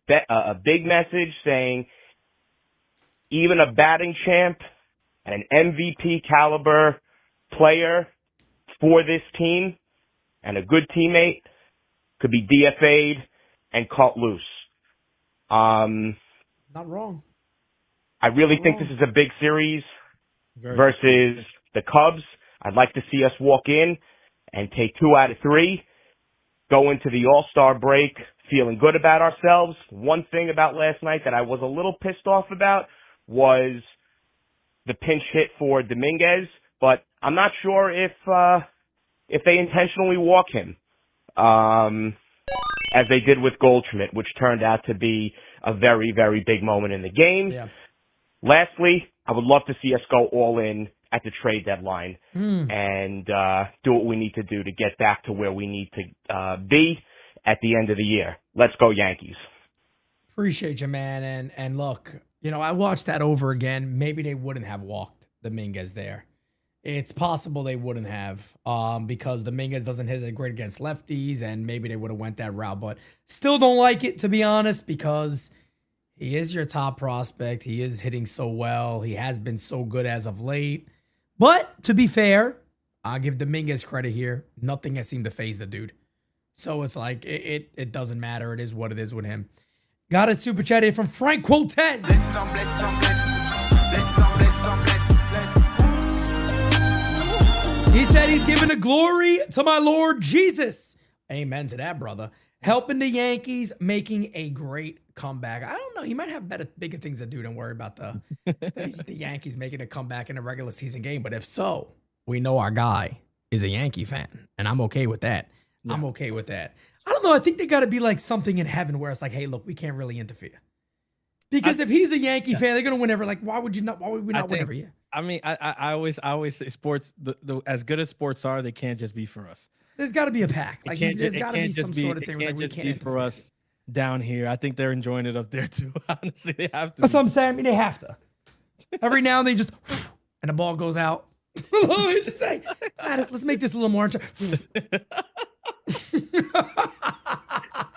F: big message saying even a batting champ and an MVP caliber player for this team and a good teammate could be DFA'd and cut loose.
B: Not wrong.
F: I really think this is a big series versus the Cubs. I'd like to see us walk in and take 2 out of 3, go into the All-Star break feeling good about ourselves. One thing about last night that I was a little pissed off about was the pinch hit for Dominguez, but I'm not sure if they intentionally walk him, as they did with Goldschmidt, which turned out to be a very, very big moment in the game.
B: Yeah.
F: Lastly, I would love to see us go all in at the trade deadline and do what we need to do to get back to where we need to be at the end of the year. Let's go Yankees.
B: Appreciate you, man. And look, I watched that over again. Maybe they wouldn't have walked Dominguez there. It's possible they wouldn't have because Dominguez doesn't hit it great against lefties, and maybe they would have went that route. But still don't like it, to be honest, because he is your top prospect. He is hitting so well. He has been so good as of late. But to be fair, I'll give Dominguez credit here. Nothing has seemed to phase the dude. So it's like, it doesn't matter. It is what it is with him. Got a super chat here from Frank Quotez. He said he's giving the glory to my Lord Jesus. Amen to that, brother. Helping the Yankees, making a great comeback. I don't know. He might have bigger things to do than worry about the Yankees making a comeback in a regular season game. But if so, we know our guy is a Yankee fan, and I'm okay with that. Yeah. I'm okay with that. I don't know. I think they got to be like something in heaven where it's like, hey, look, we can't really interfere. Because if he's a Yankee fan, they're gonna win every. Like, why would we not win every year?
D: I mean, I always say sports. The as good as sports are, they can't just be for us.
B: There's got to be a pack. Like, there's got to be some sort of thing where like, we can't interfere.
D: For us down here. I think they're enjoying it up there too. Honestly, they have to.
B: That's what I'm saying. I mean, they have to. Every now and then, just and the ball goes out. Let me just say, let's make this a little more.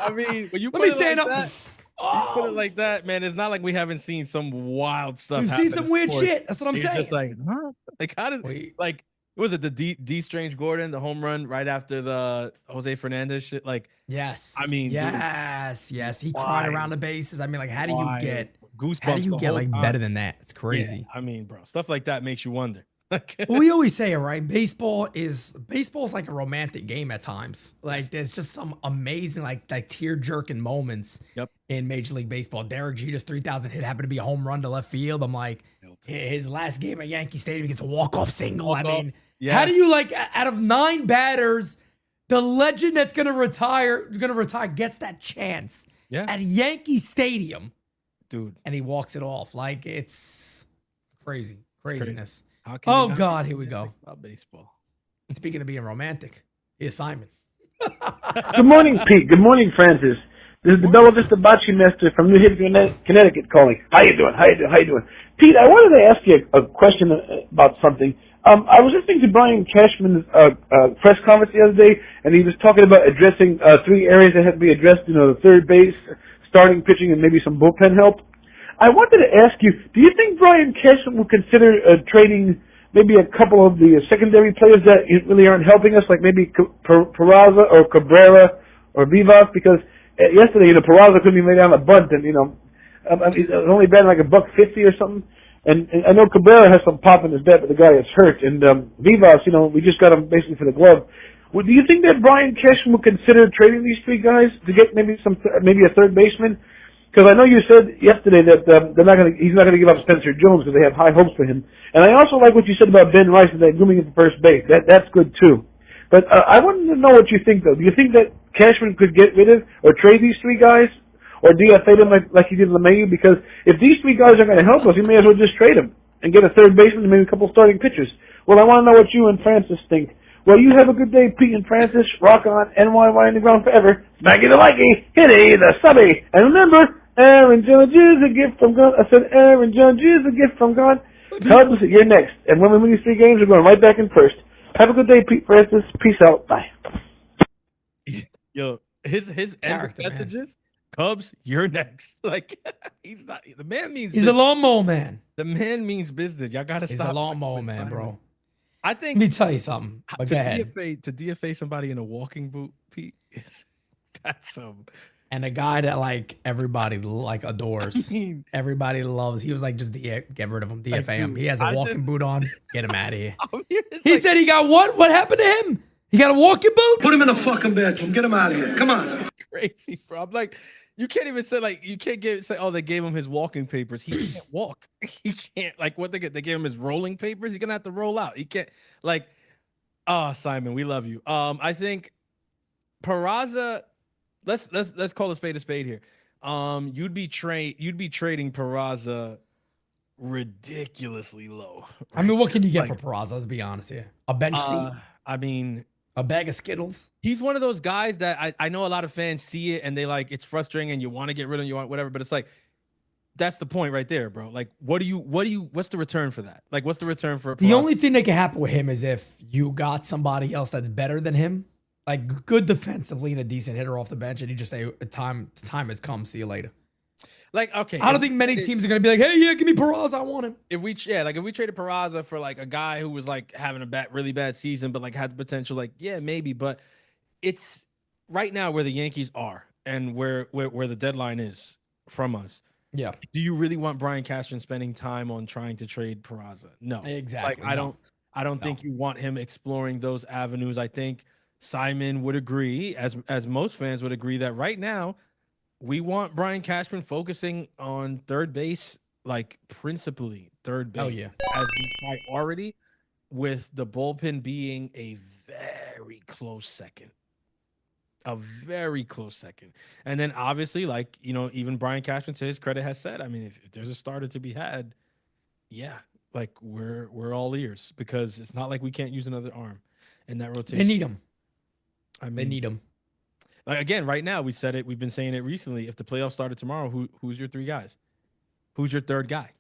D: I mean, when you
B: let
D: put
B: me
D: it
B: stand
D: like
B: up.
D: That, you put it like that, man. It's not like we haven't seen some wild stuff.
B: We've seen some weird shit. That's what I'm saying.
D: It's like, huh? Like, how did like? Was it the D Strange Gordon, the home run right after the Jose Fernandez shit? Like,
B: yes.
D: I mean,
B: yes. He cried around the bases. I mean, like, how do you get
D: goosebumps?
B: How do you get like better than that? It's crazy.
D: Yeah, I mean, bro, stuff like that makes you wonder.
B: Well, we always say it, right? Baseball's like a romantic game at times. Like, there's just some amazing, like tear-jerking moments in Major League Baseball. Derek Jeter's 3,000 hit happened to be a home run to left field. I'm like, his last game at Yankee Stadium, he gets a walk-off single. I mean, how do you, like, out of 9 batters, the legend that's gonna retire gets that chance at Yankee Stadium,
D: dude,
B: and he walks it off? Like, it's craziness.
D: Crazy.
B: Oh, God, here we go.
D: About baseball.
B: Speaking of being romantic, here's Simon.
G: Good morning, Pete. Good morning, Francis. This is the Bella Vista Bocce Master from New Haven, Connecticut calling. How you doing? Pete, I wanted to ask you a question about something. I was listening to Brian Cashman's press conference the other day, and he was talking about addressing 3 areas that had to be addressed, the third base, starting pitching, and maybe some bullpen help. I wanted to ask you, do you think Brian Cashman would consider trading maybe a couple of the secondary players that really aren't helping us, like maybe Peraza or Cabrera or Vivas? Because yesterday, Peraza couldn't even lay down a bunt, and he's only batting like $150 or something. And I know Cabrera has some pop in his bat, but the guy is hurt. And Vivas, we just got him basically for the glove. Well, do you think that Brian Cashman would consider trading these 3 guys to get maybe a third baseman? Because I know you said yesterday that he's not going to give up Spencer Jones because they have high hopes for him. And I also like what you said about Ben Rice and that grooming him for first base. That's good too. But I wanted to know what you think, though. Do you think that Cashman could get rid of or trade these 3 guys, or DFA them like he did LeMahieu? Because if these 3 guys are going to help us, you may as well just trade them and get a third baseman and maybe a couple starting pitchers. Well, I want to know what you and Francis think. Well, you have a good day, Pete and Francis. Rock on, NYY in the ground forever. Smacky the likey, hitty the subby. And remember, Aaron Judge is a gift from God. I said, Aaron Judge is a gift from God. Cubs, you're next. And when we win these 3 games, we're going right back in first. Have a good day, Pete Francis. Peace out. Bye.
D: Yo, his end messages, Cubs, you're next. Like, he's not. The man means.
B: He's business. A lawnmower man.
D: The man means business. Y'all gotta stop.
B: He's a lawnmower man, bro.
D: I
B: Let
D: think
B: me tell you something. But
D: to
B: go ahead.
D: DFA somebody in a walking boot, Pete, to DFA somebody in a walking boot, Pete, that's
B: And a guy that like everybody like adores.
D: I mean,
B: Everybody loves. He was like, just get rid of him,
D: like,
B: DFA him.
D: dude,
B: He has a
D: I
B: walking
D: just
B: boot on. Get him out of here.
D: I'm here, it's
B: He
D: like,
B: said he got what? What happened to him? He got a walking boot?
H: Put him in the fucking bedroom. Get him out of here. Come on.
D: crazy, bro. I'm like, you can't even say like you can't say, oh, they gave him his walking papers. He can't walk. He can't like what they gave him his rolling papers. He's gonna have to roll out. He can't like. Oh, Simon, we love you. I think Peraza. Let's call a spade here. You'd be trading Peraza ridiculously low.
B: I mean, what can you get
D: Like,
B: for Peraza? Let's be honest here. A bench seat?
D: I mean,
B: A bag of Skittles?
D: he's one of those guys that I know a lot of fans see it and they like it's frustrating and you want to get rid of him, you want whatever, but it's like that's the point right there, bro. Like, what's the return for that? Like, what's the return for a
B: The
D: Peraza?
B: only thing that can happen with him is if you got somebody else that's better than him, like good defensively and a decent hitter off the bench, and you just say, time has come, see you later.
D: Like, okay,
B: I don't think many teams are going to be like, hey, yeah, give me Peraza, I want him.
D: if we traded Peraza for like a guy who was like having a really bad season, but like had the potential, like, yeah, maybe, but it's right now where the Yankees are and where the deadline is from us.
B: Yeah,
D: Do you really want Brian Cashman spending time on trying to trade Peraza? No,
B: exactly.
D: Like, I don't think you want him exploring those avenues. I think Simon would agree, as most fans would agree, that right now we want Brian Cashman focusing on third base, like principally third base,
B: Oh, yeah.
D: as the priority, with the bullpen being a very close second. A very close second. And then obviously, like, even Brian Cashman, to his credit, has said, I mean, if there's a starter to be had, yeah, like we're all ears, because it's not like we can't use another arm in that rotation.
B: They need him.
D: I mean,
B: They need him.
D: like, again, right now, we've been saying it recently. If the playoffs started tomorrow, who's your three guys? Who's your third guy?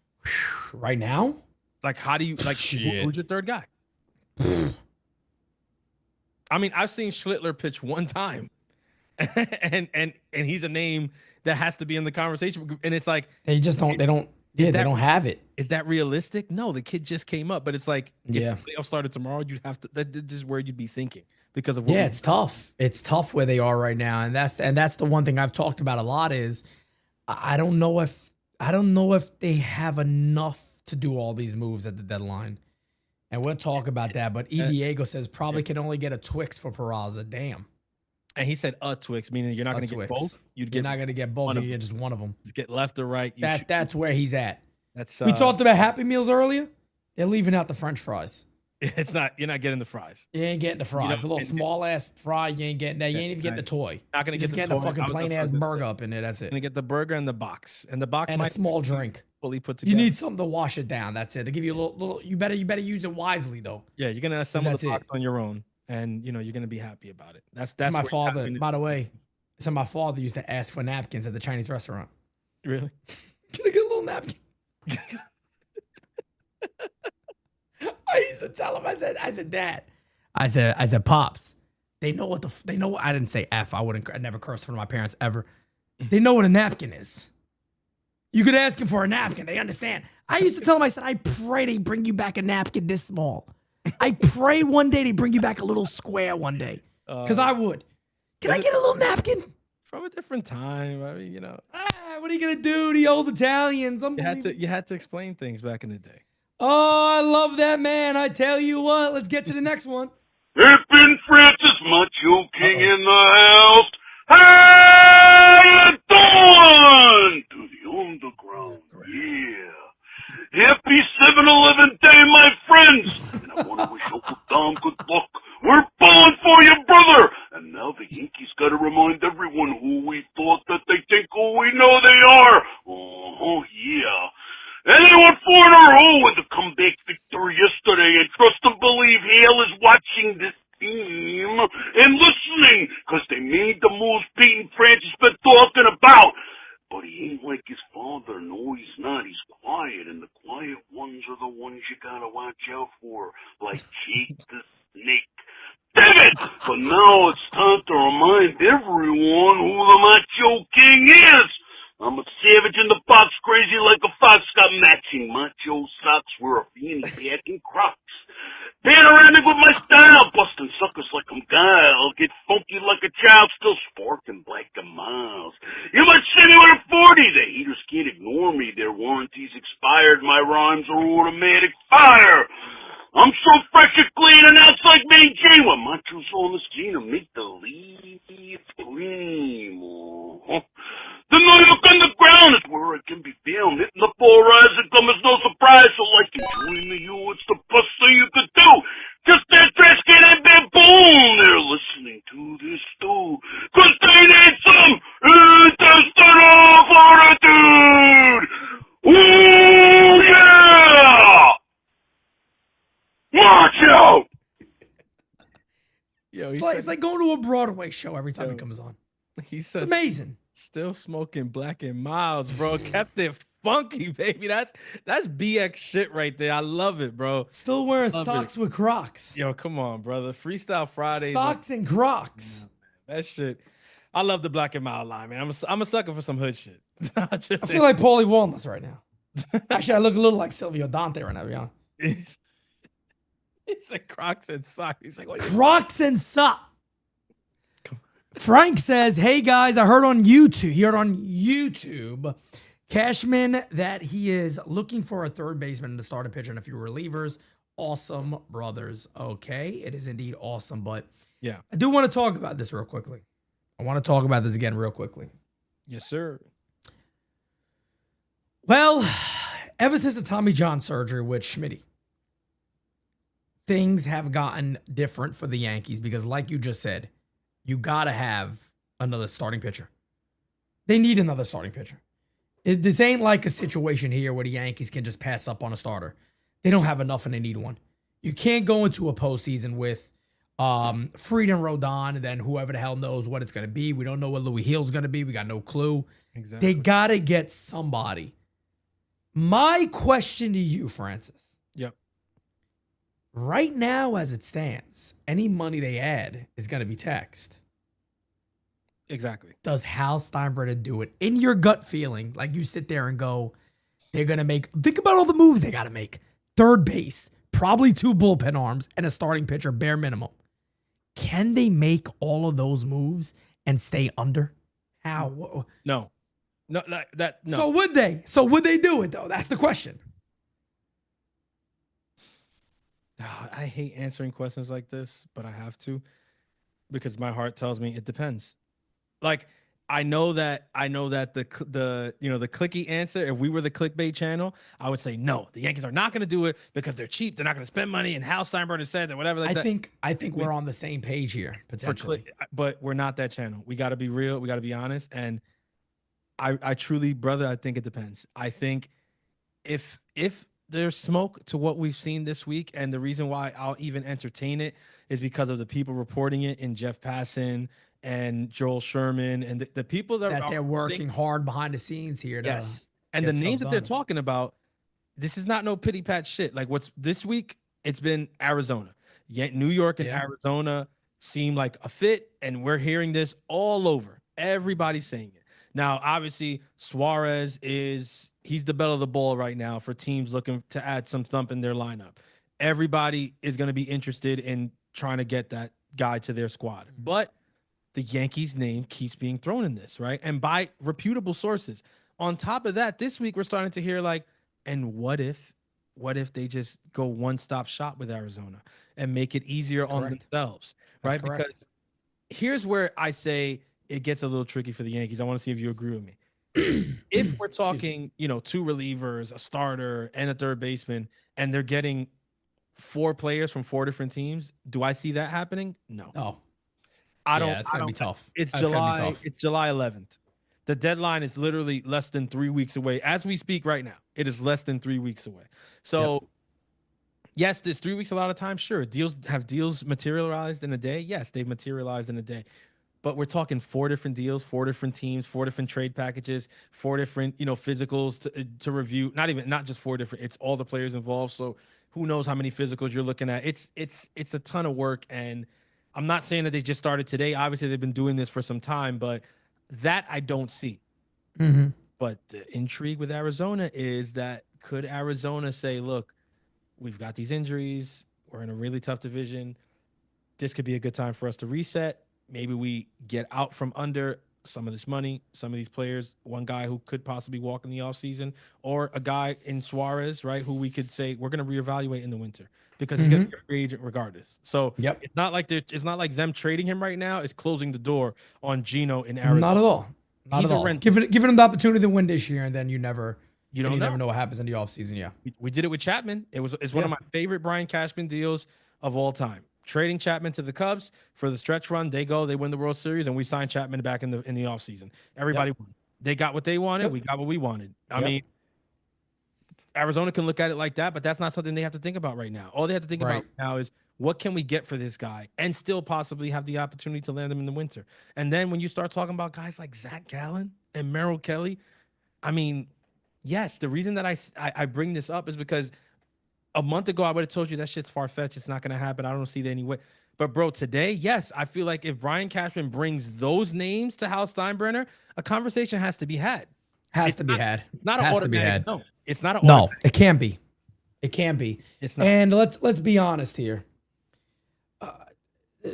B: Right now?
D: Like, how do you like
B: Shit.
D: who's your third guy? I mean, I've seen Schlittler pitch one time, and he's a name that has to be in the conversation. And it's like,
B: They just don't. They don't. Yeah, they don't have it.
D: is that realistic? No, the kid just came up, but it's like,
B: Yeah.
D: if the playoffs started tomorrow, you'd have to. This is where you'd be thinking because of what
B: Yeah, it's tough. It's tough where they are right now, and that's the one thing I've talked about a lot is I don't know if they have enough to do all these moves at the deadline, and we'll talk about that. But E. Diego says probably can only get a Twix for Peraza. Damn,
D: And he said a Twix, meaning you're not going to get
B: Twix.
D: both.
B: You're not going to get both.
D: one
B: You
D: of
B: get just one of them.
D: get left or right.
B: That's where he's at.
D: That's
B: We talked about Happy Meals earlier. They're leaving out the French fries.
D: It's not. You're not getting the fries.
B: You ain't getting the fries.
D: know,
B: the little
D: and-
B: small ass fry. You ain't getting that. You ain't even getting the toy.
D: Not gonna
B: You're
D: get
B: just
D: the
B: getting a
D: toy.
B: fucking
D: I was
B: plain
D: just
B: ass
D: gonna
B: burger
D: say.
B: up in there. That's it.
D: Gonna get the burger and the box, and the box
B: And a
D: might
B: small
D: be
B: drink.
D: fully put
B: You
D: together.
B: need something to wash it down. That's it. They give you a little. You better use it wisely though.
D: Yeah, you're gonna assemble
B: that's
D: the
B: it.
D: box on your own, and you're gonna be happy about it. That's
B: That's my
D: where
B: father.
D: happiness-
B: By the way, so my father used to ask for napkins at the Chinese restaurant.
D: Really?
B: Can I get a little napkin? I used to tell him. I said, Dad. I said, Pops. They know what they know. I didn't say F. I never curse in front of my parents ever. They know what a napkin is. You could ask him for a napkin. They understand. I used to tell him, I said, I pray they bring you back a napkin this small. I pray one day they bring you back a little square one day. Because I would. Can I get a little napkin?
D: From a different time. I mean,
B: What are you going to do? The old Italians.
D: you had to explain things back in the day.
B: Oh, I love that man. I tell you what. Let's get to the next one.
I: Pippin Francis, Macho King in the house. How you doing? To the underground, yeah. Happy 7-Eleven day, my friends. And I want to wish Uncle Tom good luck. We're pulling for you, brother. And now the Yankees got to remind everyone who we thought that they think who we know they are. Oh, yeah. And they went 4-0 with a comeback victory yesterday. And trust and believe Hale is watching this team and listening, because they made the moves Pete and Francis been talking about. But he ain't like his father. No, he's not. He's quiet, and the quiet ones are the ones you gotta watch out for, like Jake the Snake. Damn it! But now it's time to remind everyone who the Macho King is. I'm a savage in the box, crazy like a fox, got matching macho socks, wear a fanny pack and Crocs. Being around me with my style, busting suckers like I'm Guile. Get funky like a child, still sparking black and miles. You might see me with a 40, the haters can't ignore me. Their warranties expired, my rhymes are automatic fire. I'm so fresh and clean and outside Main Jane. When Macho's on the scene to make the leaves green. The New York underground is where I can be found. Hitting the ball rise and come as no surprise. So like enjoying the you, it's the best thing you could do. Just that trash can and been boom. They're listening to this too. Cause they need some intestinal fortitude. Ooh yeah! Macho!
D: Yo,
B: It's like going to a Broadway show every time he comes on.
D: He
B: It's
D: said,
B: amazing.
D: still smoking Black and Miles, bro. Kept it funky, baby. That's BX shit right there. I love it, bro.
B: Still wearing
D: Love
B: socks with Crocs.
D: Yo, come on, brother. Freestyle Fridays.
B: Socks and Crocs.
D: That shit. I love the Black and Mild line, man. I'm a sucker for some hood shit.
B: I feel like Paulie Walnuts right now. Actually, I look a little like Silvio Dante right now, yeah.
D: It's like Crocs and socks. He's like, what are you
B: Crocs and socks. Frank says, hey guys, I heard on YouTube, Cashman, that he is looking for a third baseman and a starting pitcher and a few relievers. Awesome, brothers. Okay, it is indeed awesome, but
D: yeah,
B: I do want to talk about this real quickly. I want to talk about this again real quickly.
D: Yes, sir.
B: Well, ever since the Tommy John surgery with Schmitty, things have gotten different for the Yankees because, like you just said, you got to have another starting pitcher. They need another starting pitcher. This ain't like a situation here where the Yankees can just pass up on a starter. They don't have enough and they need one. You can't go into a postseason with Fried and Rodon and then whoever the hell knows what it's going to be. We don't know what Louis Hill's going to be. We got no clue.
D: Exactly.
B: They got to get somebody. My question to you, Francis.
D: Yep.
B: Right now, as it stands, any money they add is going to be taxed.
D: Exactly.
B: Does Hal Steinbrenner do it? In your gut feeling, like you sit there and go, they're going to make, think about all the moves they got to make. Third base, probably 2 bullpen arms, and a starting pitcher, bare minimum. Can they make all of those moves and stay under? How?
D: No. No.
B: So would they? So would they do it, though? That's the question.
D: I hate answering questions like this, but I have to because my heart tells me it depends. Like I know that the clicky answer, if we were the clickbait channel, I would say no, the Yankees are not going to do it because they're cheap, they're not going to spend money, and Hal Steinbrenner said that whatever.
B: I think we're on the same page here potentially,
D: but we're not that channel. We got to be real, we got to be honest, and I truly, brother, I think it depends. I think if there's smoke to what we've seen this week, and the reason why I'll even entertain it is because of the people reporting it in Jeff Passan and Joel Sherman and the people that
B: they're working hard behind the scenes here.
D: Yes. And the names that they're talking about, this is not no pity pat shit. Like what's this week, it's been Arizona. New York and Arizona seem like a fit, and we're hearing this all over. Everybody's saying it. Now, obviously, Suarez he's the belle of the ball right now for teams looking to add some thump in their lineup. Everybody is going to be interested in trying to get that guy to their squad. But the Yankees name keeps being thrown in this, right? And by reputable sources. On top of that, this week we're starting to hear like, and what if they just go one-stop shop with Arizona and make it easier on themselves, right? Because here's where I say it gets a little tricky for the Yankees. I want to see if you agree with me. If we're talking, 2 relievers, a starter, and a third baseman, and they're getting 4 players from 4 different teams, do I see that happening? No. I don't.
B: It's gonna be tough.
D: It's July 11th. The deadline is literally less than 3 weeks away. As we speak right now, it is less than 3 weeks away. So, yes, there's 3 weeks a lot of time. Sure, deals materialized in a day? Yes, they've materialized in a day. But we're talking 4 different deals, 4 different teams, 4 different trade packages, 4 different, physicals to review. Not just 4 different. It's all the players involved. So who knows how many physicals you're looking at? It's a ton of work, and I'm not saying that they just started today. Obviously, they've been doing this for some time, but that I don't see.
B: Mm-hmm.
D: But the intrigue with Arizona is that could Arizona say, look, we've got these injuries. We're in a really tough division. This could be a good time for us to reset. Maybe we get out from under some of this money, some of these players, one guy who could possibly walk in the offseason, or a guy in Suarez, right, who we could say we're going to reevaluate in the winter because he's going to be a free agent regardless. So it's not like them trading him right now is closing the door on Gino in Arizona.
B: Not at all. Not at all. It's giving him the opportunity to win this year, and then you never know what happens in the offseason. Yeah.
D: We did it with Chapman. It's one of my favorite Brian Cashman deals of all time. Trading Chapman to the Cubs for the stretch run. They win the World Series, and we signed Chapman back in the offseason. Everybody won. They got what they wanted. We got what we wanted. I mean, Arizona can look at it like that, but that's not something they have to think about right now. All they have to think about now is what can we get for this guy and still possibly have the opportunity to land him in the winter. And then when you start talking about guys like Zach Gallen and Merrill Kelly, I mean, yes, the reason that I bring this up is because a month ago, I would have told you that shit's far-fetched. It's not going to happen. I don't see it anyway. But, bro, today, yes, I feel like if Brian Cashman brings those names to Hal Steinbrenner, a conversation has to be had.
B: Has to be had.
D: It's not an automatic. No, it's not an
B: automatic. No, it can't be. It can't be.
D: It's not.
B: And let's be honest here.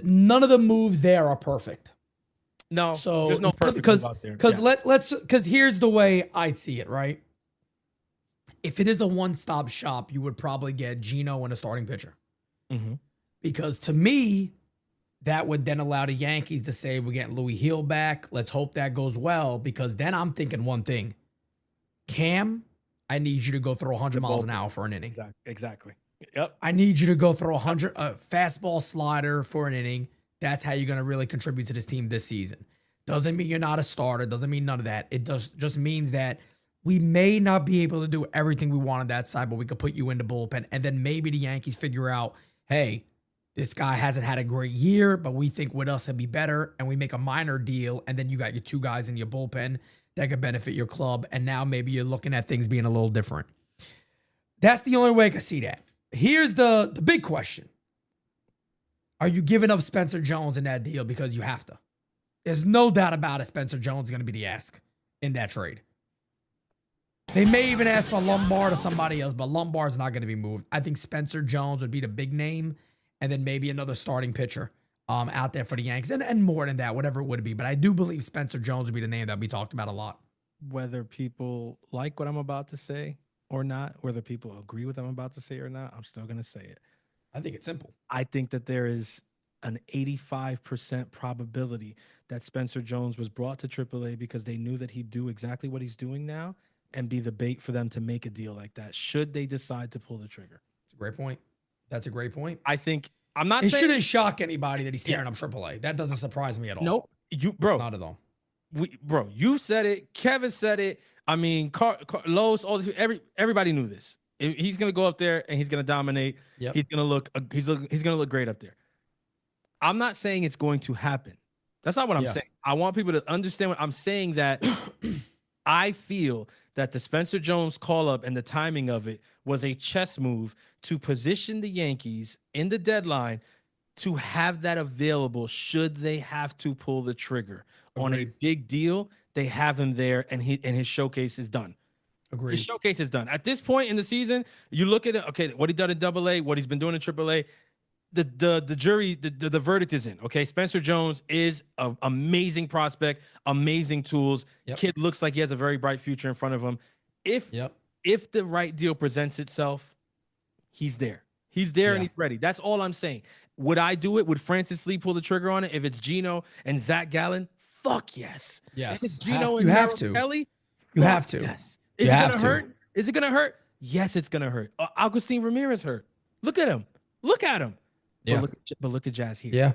B: None of the moves there are perfect.
D: No,
B: so
D: there's no perfect move out there.
B: Because here's the way I see it, right? If it is a one-stop shop, you would probably get Gino and a starting pitcher.
D: Mm-hmm.
B: Because to me, that would then allow the Yankees to say, we're getting Louis Hill back. Let's hope that goes well. Because then I'm thinking one thing. Cam, I need you to go throw 100 miles an hour for an inning.
D: Exactly. Yep.
B: I need you to go throw a fastball slider for an inning. That's how you're going to really contribute to this team this season. Doesn't mean you're not a starter. Doesn't mean none of that. It just means that we may not be able to do everything we want on that side, but we could put you in the bullpen. And then maybe the Yankees figure out, hey, this guy hasn't had a great year, but we think with us it'd be better. And we make a minor deal. And then you got your two guys in your bullpen that could benefit your club. And now maybe you're looking at things being a little different. That's the only way I can see that. Here's the big question. Are you giving up Spencer Jones in that deal because you have to? There's no doubt about it. Spencer Jones is going to be the ask in that trade. They may even ask for Lombard or somebody else, but Lombard's not going to be moved. I think Spencer Jones would be the big name, and then maybe another starting pitcher out there for the Yankees, and more than that, whatever it would be. But I do believe Spencer Jones would be the name that we talked about a lot.
D: Whether people like what I'm about to say or not, whether people agree with what I'm about to say or not, I'm still going to say it.
B: I think it's simple.
D: I think that there is an 85% probability that Spencer Jones was brought to AAA because they knew that he'd do exactly what he's doing now and be the bait for them to make a deal like that, should they decide to pull the trigger.
B: That's a great point. That's a great point.
D: I think, I'm not saying...
B: It shouldn't shock anybody that he's tearing up AAA. That doesn't surprise me at all.
D: Nope. Bro.
B: Not at all.
D: You said it. Kevin said it. I mean, Carlos, all this, everybody knew this. He's going to go up there and he's going to dominate.
B: Yep.
D: He's going to look great up there. I'm not saying it's going to happen. That's not what I'm saying. I want people to understand what I'm saying, that I feel that the Spencer Jones call-up and the timing of it was a chess move to position the Yankees in the deadline to have that available should they have to pull the trigger.
B: Agreed.
D: On a big deal. They have him there, and his showcase is done.
B: Agreed.
D: His showcase is done. At this point in the season, you look at it, okay, what he done in AA, what he's been doing in AAA, the jury, the verdict is in. Okay, Spencer Jones is an amazing prospect, amazing tools.
B: Yep.
D: Kid looks like he has a very bright future in front of him. If the right deal presents itself, he's there. He's there and he's ready. That's all I'm saying. Would I do it? Would Francis Lee pull the trigger on it if it's Gino and Zach Gallen? Fuck yes.
B: Yes.
D: If it's Gino and
B: you have to.
D: Kelly,
B: you have to.
D: Yes. Is it gonna hurt? Is it gonna hurt? Yes, it's gonna hurt. Agustin Ramirez hurt. Look at him. Look at him.
B: Yeah.
D: But look at Jazz here.
B: Yeah.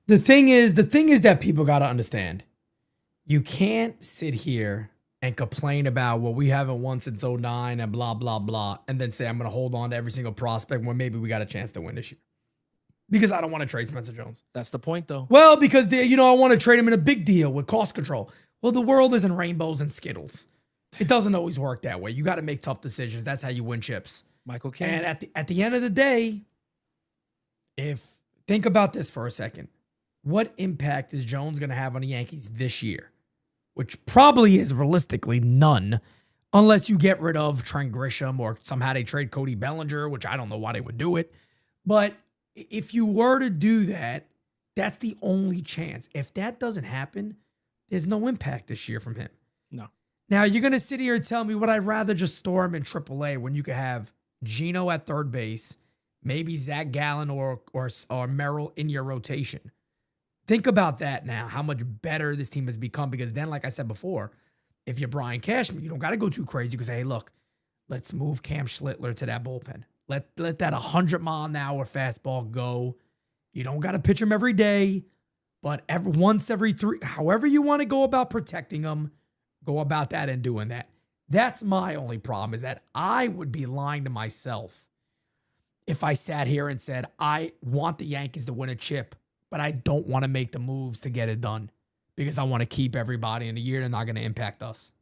B: The thing is that people got to understand. You can't sit here and complain about, well, we haven't won since 09 and blah, blah, blah, and then say I'm going to hold on to every single prospect when maybe we got a chance to win this year. Because I don't want to trade Spencer Jones.
D: That's the point, though.
B: Well, because I want to trade him in a big deal with cost control. Well, the world isn't rainbows and Skittles. It doesn't always work that way. You got to make tough decisions. That's how you win chips.
D: Michael King.
B: And at the end of the day, think about this for a second. What impact is Jones going to have on the Yankees this year? Which probably is realistically none, unless you get rid of Trent Grisham or somehow they trade Cody Bellinger, which I don't know why they would do it. But if you were to do that, that's the only chance. If that doesn't happen, there's no impact this year from him.
D: No.
B: Now, you're going to sit here and tell me, would I rather just store him in AAA when you could have Gino at third base, maybe Zach Gallen or Merrill in your rotation? Think about that now, how much better this team has become. Because then, like I said before, if you're Brian Cashman, you don't got to go too crazy. You can say, hey, look, let's move Cam Schlittler to that bullpen. Let that 100-mile-an-hour fastball go. You don't got to pitch him every day, but once every 3, however you want to go about protecting him, go about that and doing that. That's my only problem, is that I would be lying to myself if I sat here and said, I want the Yankees to win a chip, but I don't want to make the moves to get it done because I want to keep everybody in a year. They're not going to impact us.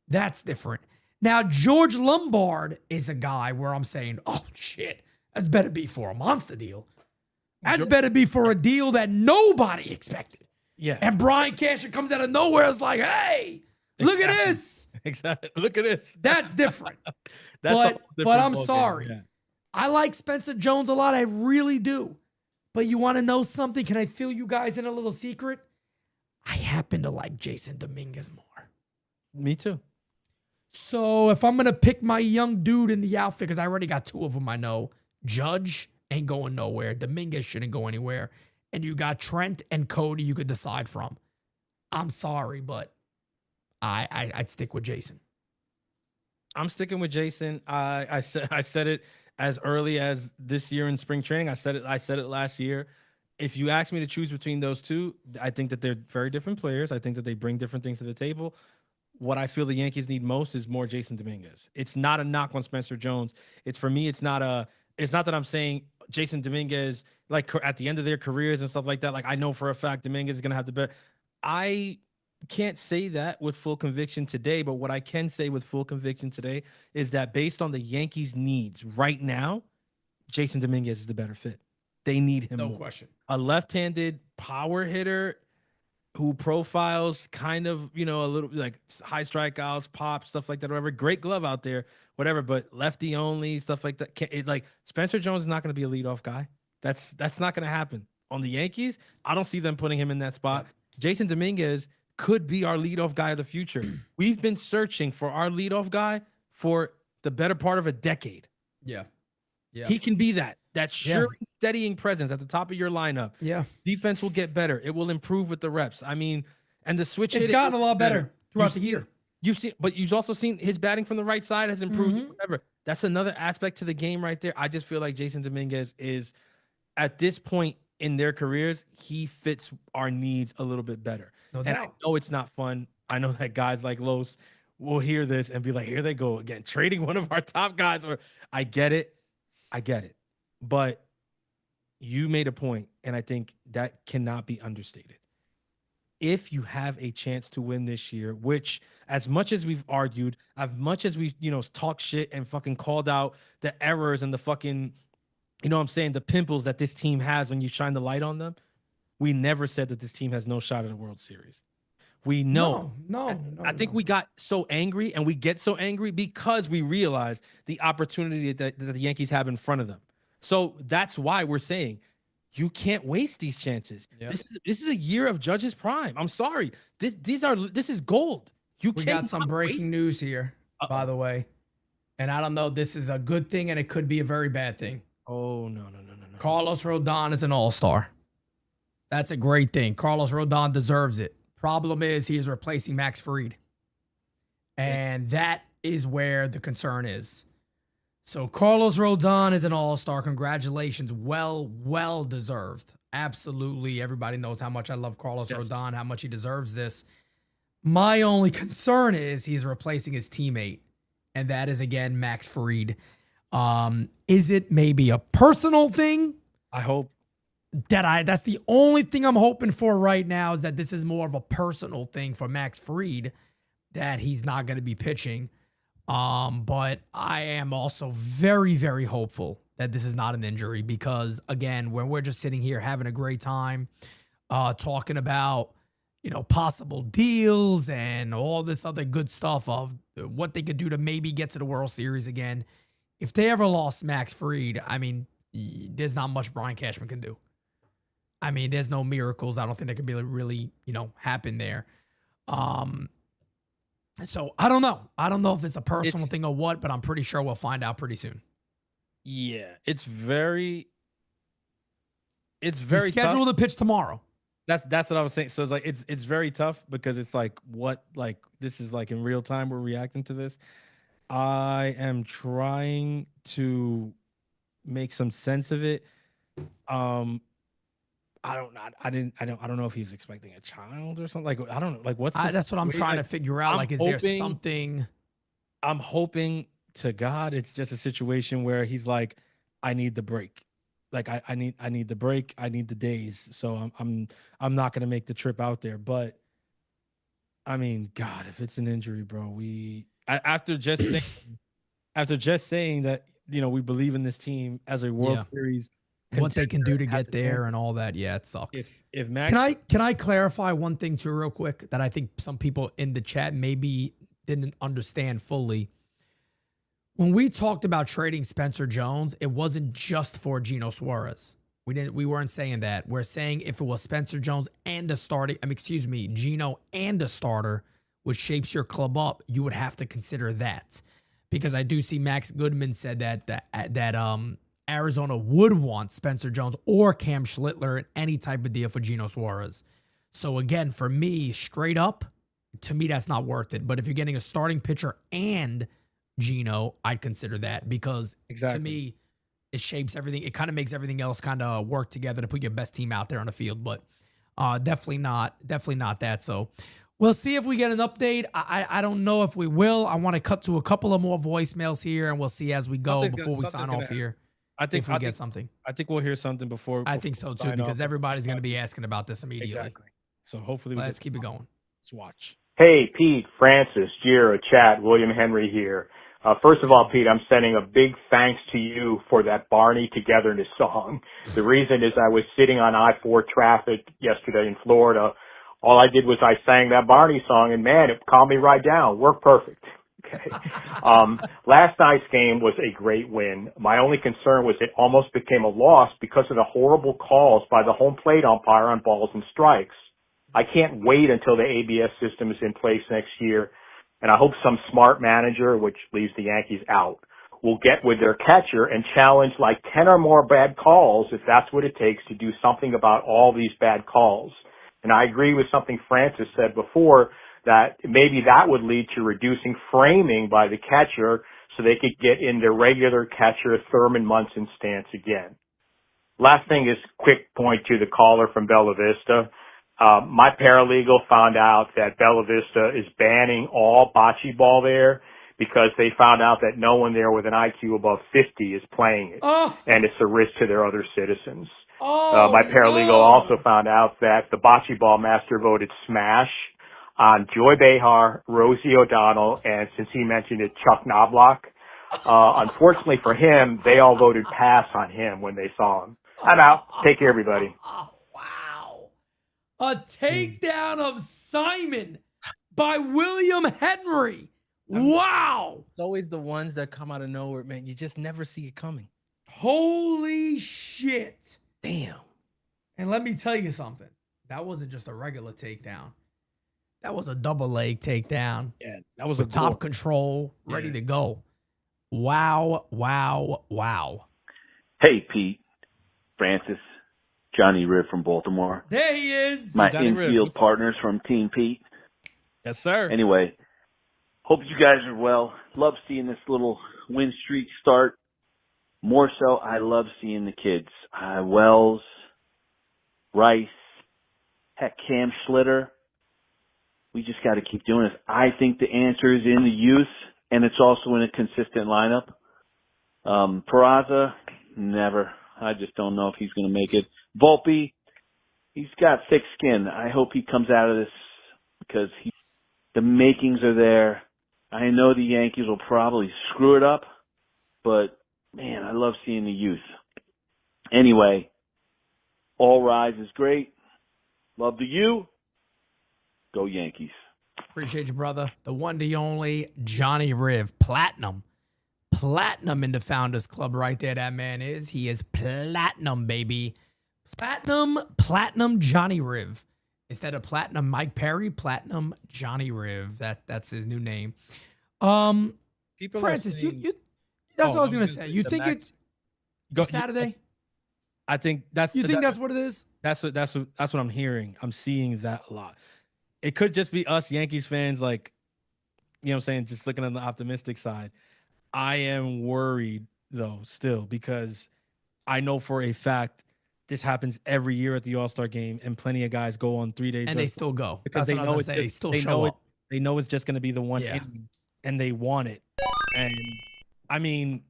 B: That's different. Now, George Lombard is a guy where I'm saying, oh, shit, that's better be for a monster deal. That's better be for a deal that nobody expected.
D: Yeah.
B: And Brian Cashman comes out of nowhere. It's like, hey, look at this.
D: Exactly. Look at this.
B: That's different.
D: That's a whole different
B: but I'm
D: ballgame,
B: sorry.
D: yeah.
B: I like Spencer Jones a lot. I really do. But you want to know something? Can I fill you guys in a little secret? I happen to like Jason Dominguez more.
D: Me too.
B: So if I'm going to pick my young dude in the outfit, because I already got 2 of them I know, Judge ain't going nowhere. Dominguez shouldn't go anywhere. And you got Trent and Cody you could decide from. I'm sorry, but I'd stick with Jason.
D: I'm sticking with Jason. I said it as early as this year in spring training. I said it last year. If you ask me to choose between those two, I think that they're very different players. I think that they bring different things to the table. What I feel the Yankees need most is more Jason Dominguez. It's not a knock on Spencer Jones. It's not that I'm saying Jason Dominguez, like at the end of their careers and stuff like that. Like I know for a fact Dominguez is going to have the better. I can't say that with full conviction today, but what I can say with full conviction today is that based on the Yankees' needs right now, Jason Dominguez is the better fit. They need him.
B: No
D: more.
B: question.
D: A left-handed power hitter who profiles kind of, a little like high strikeouts, pop, stuff like that, whatever. Great glove out there, whatever, but lefty only, stuff like that. Like Spencer Jones is not going to be a leadoff guy. That's not going to happen. On the Yankees, I don't see them putting him in that spot. Yep. Jason Dominguez could be our leadoff guy of the future. We've been searching for our leadoff guy for the better part of a decade.
B: Yeah.
D: He can be that sure steadying presence at the top of your lineup.
B: Yeah.
D: Defense will get better. It will improve with the reps. I mean, and the switch
B: it's gotten a lot better throughout the year.
D: You've also seen his batting from the right side has improved. Whatever. That's another aspect to the game right there. I just feel like Jason Dominguez is at this point in their careers, he fits our needs a little bit better.
B: No
D: and
B: doubt.
D: I know it's not fun. I know that guys like Los will hear this and be like, here they go again, trading one of our top guys. Or I get it. But you made a point, and I think that cannot be understated. If you have a chance to win this year, which as much as we've argued, as much as we've, talked shit and fucking called out the errors and the fucking, the pimples that this team has when you shine the light on them, we never said that this team has no shot at a World Series. We know.
B: No.
D: I think we got so angry, and we get so angry because we realize the opportunity that the Yankees have in front of them. So that's why we're saying you can't waste these chances. Yep. This is a year of Judge's prime. I'm sorry. This is gold.
B: We got some breaking news here, by the way. And I don't know, this is a good thing and it could be a very bad thing.
D: Oh, no.
B: Carlos Rodon is an all-star. That's a great thing. Carlos Rodon deserves it. Problem is he is replacing Max Fried. And that is where the concern is. So Carlos Rodon is an all-star. Congratulations. Well deserved. Absolutely. Everybody knows how much I love Carlos Rodon, how much he deserves this. My only concern is he's replacing his teammate. And that is, again, Max Fried. Is it maybe a personal thing?
D: I hope.
B: That's the only thing I'm hoping for right now, is that this is more of a personal thing for Max Fried, that he's not going to be pitching. But I am also very, very hopeful that this is not an injury, because again, when we're just sitting here having a great time, talking about, possible deals and all this other good stuff of what they could do to maybe get to the World Series again. If they ever lost Max Fried, I mean, there's not much Brian Cashman can do. I mean, there's no miracles. I don't think that could be really, happen there. So I don't know. I don't know if it's a personal thing or what, but I'm pretty sure we'll find out pretty soon.
D: Yeah, it's very
B: He's scheduled
D: tough.
B: to pitch tomorrow.
D: That's what I was saying. So it's like it's very tough because it's like this is like in real time we're reacting to this. I am trying to make some sense of it. I don't know if he's expecting a child or something. Like, I don't know. Like,
B: that's what I'm trying to figure out. Like, is there something?
D: I'm hoping to God it's just a situation where he's like, I need the break. Like, I need the break. I need the days. So I'm not gonna make the trip out there. But I mean, God, if it's an injury, bro, after just saying that, we believe in this team as a World Series.
B: What they can do to get there and all that. Yeah, it sucks.
D: If Max,
B: can I clarify one thing too real quick that I think some people in the chat maybe didn't understand fully. When we talked about trading Spencer Jones, it wasn't just for Geno Suarez. We weren't saying that. We're saying if it was Spencer Jones and Geno and a starter, which shapes your club up, you would have to consider that. Because I do see Max Goodman said that Arizona would want Spencer Jones or Cam Schlittler in any type of deal for Geno Suarez. So again, for me, straight up, to me, that's not worth it. But if you're getting a starting pitcher and Geno, I'd consider that because to me, it shapes everything. It kind of makes everything else kind of work together to put your best team out there on the field. But definitely not that. So we'll see if we get an update. I don't know if we will. I want to cut to a couple of more voicemails here, and we'll see as we go before we sign off here.
D: I think
B: we get something.
D: I think we'll hear something before.
B: I think so too, because everybody's going to be asking about this immediately.
D: Exactly. So hopefully,
B: let's keep it going.
D: Let's watch.
F: Hey, Pete, Francis, Jira, Chat, William Henry here. First of all, Pete, I'm sending a big thanks to you for that Barney Togetherness song. The reason is I was sitting on I-4 traffic yesterday in Florida. All I did was I sang that Barney song, and man, it calmed me right down. Worked perfect. Okay. Last night's game was a great win. My only concern was it almost became a loss because of the horrible calls by the home plate umpire on balls and strikes. I can't wait until the ABS system is in place next year, and I hope some smart manager, which leaves the Yankees out, will get with their catcher and challenge like 10 or more bad calls if that's what it takes to do something about all these bad calls. And I agree with something Francis said before, that maybe that would lead to reducing framing by the catcher so they could get in their regular catcher Thurman Munson stance again. Last thing is quick point to the caller from Bella Vista. My paralegal found out that Bella Vista is banning all bocce ball there because they found out that no one there with an IQ above 50 is playing it, and it's a risk to their other citizens. My paralegal also found out that the bocce ball master voted smash on Joy Behar, Rosie O'Donnell, and since he mentioned it, Chuck Knobloch. Unfortunately for him, they all voted pass on him when they saw him. I'm out. Take care, everybody.
B: Wow. A takedown of Simon by William Henry. Wow.
D: It's always the ones that come out of nowhere, man. You just never see it coming.
B: Holy shit.
D: Damn.
B: And let me tell you something. That wasn't just a regular takedown. That was a double leg takedown.
D: Yeah, that was
B: a top control, ready to go. Wow, wow, wow.
J: Hey, Pete, Francis, Johnny Riv from Baltimore.
B: There he is.
J: My
D: Johnny
J: infield partners from Team Pete.
D: Yes, sir.
J: Anyway, hope you guys are well. Love seeing this little win streak start. More so, I love seeing the kids. Wells, Rice, heck, Cam Schlitter. We just got to keep doing this. I think the answer is in the youth, and it's also in a consistent lineup. Peraza, never. I just don't know if he's going to make it. Volpe, he's got thick skin. I hope he comes out of this because the makings are there. I know the Yankees will probably screw it up, but, man, I love seeing the youth. Anyway, All Rise is great. Love the U. Go Yankees.
B: Appreciate you, brother. The one, the only Johnny Riv. Platinum platinum in the Founders Club right there. That man is. He is platinum, baby. Platinum Johnny Riv. Instead of platinum Mike Perry, platinum Johnny Riv. That's his new name.
D: People
B: Francis,
D: saying,
B: that's what I was gonna say. You think it's
D: Go,
B: Saturday?
D: I think that's.
B: You think that's what it is?
D: That's what I'm hearing. I'm seeing that a lot. It could just be us Yankees fans, like, you know what I'm saying, just looking on the optimistic side. I am worried though, still, because I know for a fact this happens every year at the All-Star game, and plenty of guys go on 3 days
B: And they still go
D: because they know
B: they still show up.
D: They know it's just going to be the one
B: Yeah.
D: inning, and they want it. And I mean,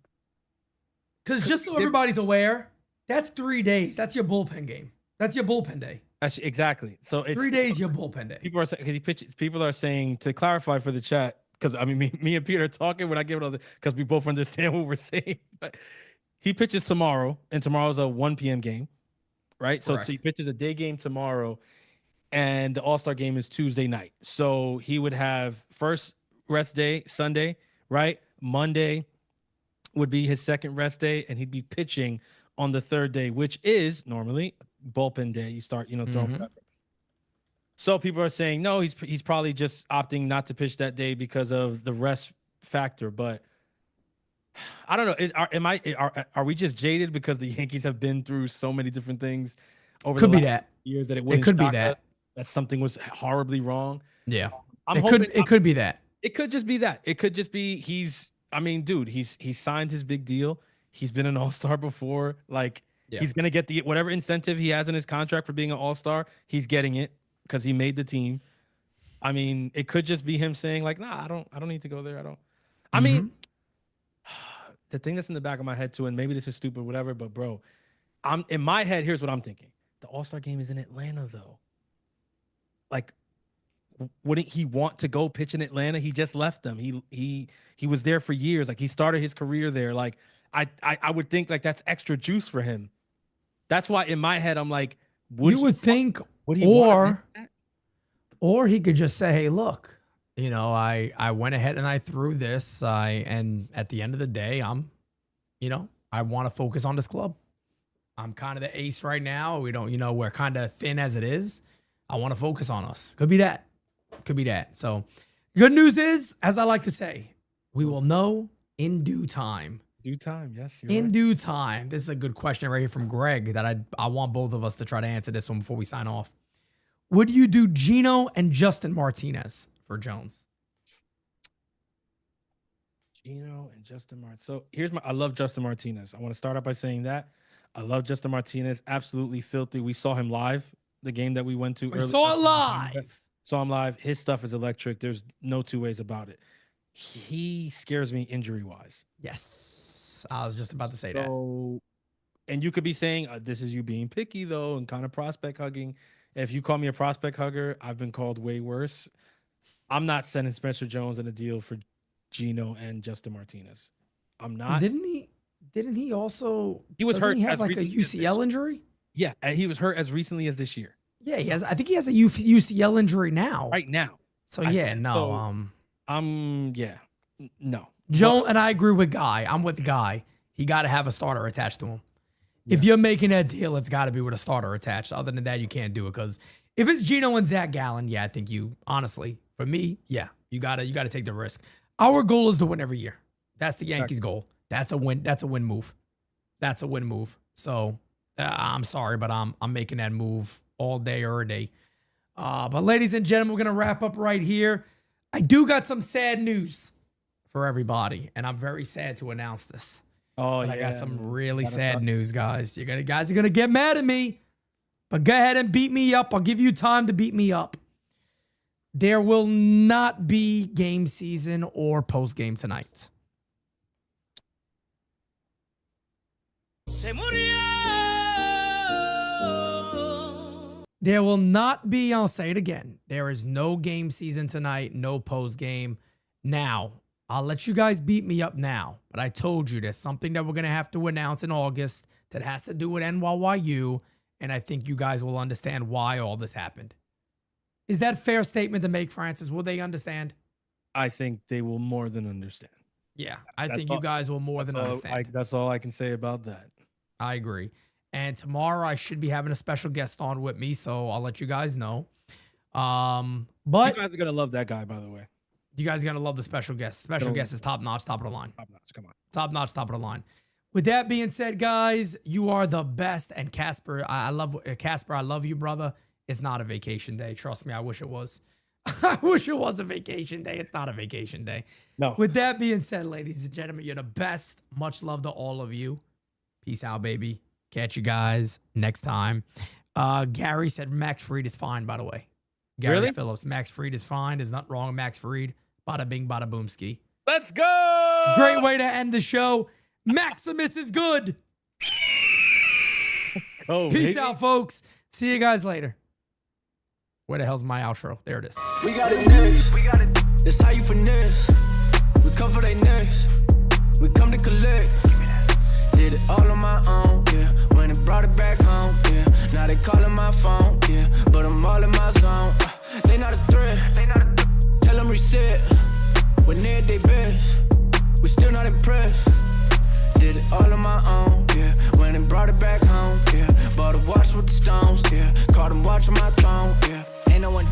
B: because just so everybody's aware, that's 3 days. That's your bullpen game. That's your bullpen day.
D: that's exactly. So it's
B: 3 days, your bullpen day.
D: people are saying, people are saying, to clarify for the chat, because I mean, me and Peter are talking when I give it all the, because we both understand what we're saying. But he pitches tomorrow, and tomorrow's a 1 p.m. game, right? So he pitches a day game tomorrow, and the All-Star game is Tuesday night. So he would have first rest day, Sunday, right? Monday would be his second rest day, and he'd be pitching on the third day, which is normally bullpen day. You start, throwing whatever. So people are saying, no, he's probably just opting not to pitch that day because of the rest factor. But I don't know. Are we just jaded because the Yankees have been through so many different things over the last years that it
B: could be that
D: something was horribly wrong?
B: Yeah,
D: It
B: could be that.
D: It could just be that. It could just be he's signed his big deal. He's been an All-Star before. Like, he's gonna get the whatever incentive he has in his contract for being an All-Star. He's getting it because he made the team. I mean, it could just be him saying like, nah, I don't need to go there. I mean, the thing that's in the back of my head too, and maybe this is stupid, whatever, but bro, I'm in my head. Here's what I'm thinking: the All-Star game is in Atlanta, though. Like, wouldn't he want to go pitch in Atlanta? He just left them. He was there for years. Like, he started his career there. Like, I would think like that's extra juice for him. That's why in my head I'm like,
B: or he could just say, hey, look, I went ahead and I threw this. And at the end of the day, I want to focus on this club. I'm kind of the ace right now. We don't, we're kind of thin as it is. I want to focus on us. Could be that. So good news is, as I like to say, we will know in due time.
D: Due time, yes.
B: Due time. This is a good question right here from Greg that I want both of us to try to answer this one before we sign off. Would you do Gino and Justin Martinez for Jones?
D: Gino and Justin Martinez. So I love Justin Martinez. I want to start out by saying that. I love Justin Martinez. Absolutely filthy. We saw him live, the game that we went to earlier.
B: Saw him live.
D: His stuff is electric. There's no two ways about it. He scares me injury-wise.
B: Yes. I was just about to say that.
D: And you could be saying, this is you being picky, though, and kind of prospect hugging. If you call me a prospect hugger, I've been called way worse. I'm not sending Spencer Jones in a deal for Gino and Justin Martinez. I'm not.
B: Didn't he also?
D: He was hurt.
B: He have like a UCL injury?
D: Yeah, and he was hurt as recently as this year.
B: Yeah, he has. I think he has a UCL injury now.
D: Right now.
B: So yeah, no.
D: No.
B: Joe and I agree with Guy. I'm with Guy. He got to have a starter attached to him. Yeah. If you're making that deal, it's got to be with a starter attached. Other than that, you can't do it. Because if it's Gino and Zach Gallen, yeah, I think honestly, for me, yeah, you gotta take the risk. Our goal is to win every year. That's the Yankees' goal. That's a win. That's a win move. So I'm sorry, but I'm making that move all day every day. But ladies and gentlemen, we're gonna wrap up right here. I do got some sad news for everybody, and I'm very sad to announce this.
D: Oh,
B: but I got some really sad news, guys. Guys are gonna get mad at me, but go ahead and beat me up. I'll give you time to beat me up. There will not be game season or post game tonight. There will not be, I'll say it again, there is no game season tonight, no post game. Now, I'll let you guys beat me up now, but I told you there's something that we're going to have to announce in August that has to do with NYU, and I think you guys will understand why all this happened. Is that a fair statement to make, Francis? Will they understand?
D: I think they will more than understand.
B: Yeah, I
D: That's
B: think
D: all-
B: you guys will more than understand.
D: That's all I can say about that.
B: I agree. And tomorrow I should be having a special guest on with me, so I'll let you guys know. But
D: You guys are gonna love that guy, by the way.
B: you guys are gonna love the special guest. Special guest is top notch, top of the line.
D: Top notch. Come on.
B: Top notch, top of the line. With that being said, guys, you are the best. And Casper, I love Casper. I love you, brother. It's not a vacation day. Trust me. I wish it was. I wish it was a vacation day. It's not a vacation day.
D: No.
B: With that being said, ladies and gentlemen, you're the best. Much love to all of you. Peace out, baby. Catch you guys next time. Gary said Max Fried is fine, by the way. Gary
D: Really?
B: Phillips. Max Fried is fine. There's nothing wrong with Max Fried. Bada bing, bada boom ski.
D: Let's go.
B: Great way to end the show. Maximus is good.
D: Let's go.
B: Peace
D: baby.
B: out, folks. See you guys later. Where the hell's my outro? There it is.
A: We got it next. That's how you finesse. We come for they next. We come to collect. Did it all on my own, yeah. When it brought it back home, yeah. Now they calling my phone, yeah. But I'm all in my zone. They not a threat. Tell them reset. When they're at their best. We still not impressed. Did it all on my own, yeah. When it brought it back home, yeah. Bought a watch with the stones, yeah. Caught them watching my throne, yeah. Ain't no one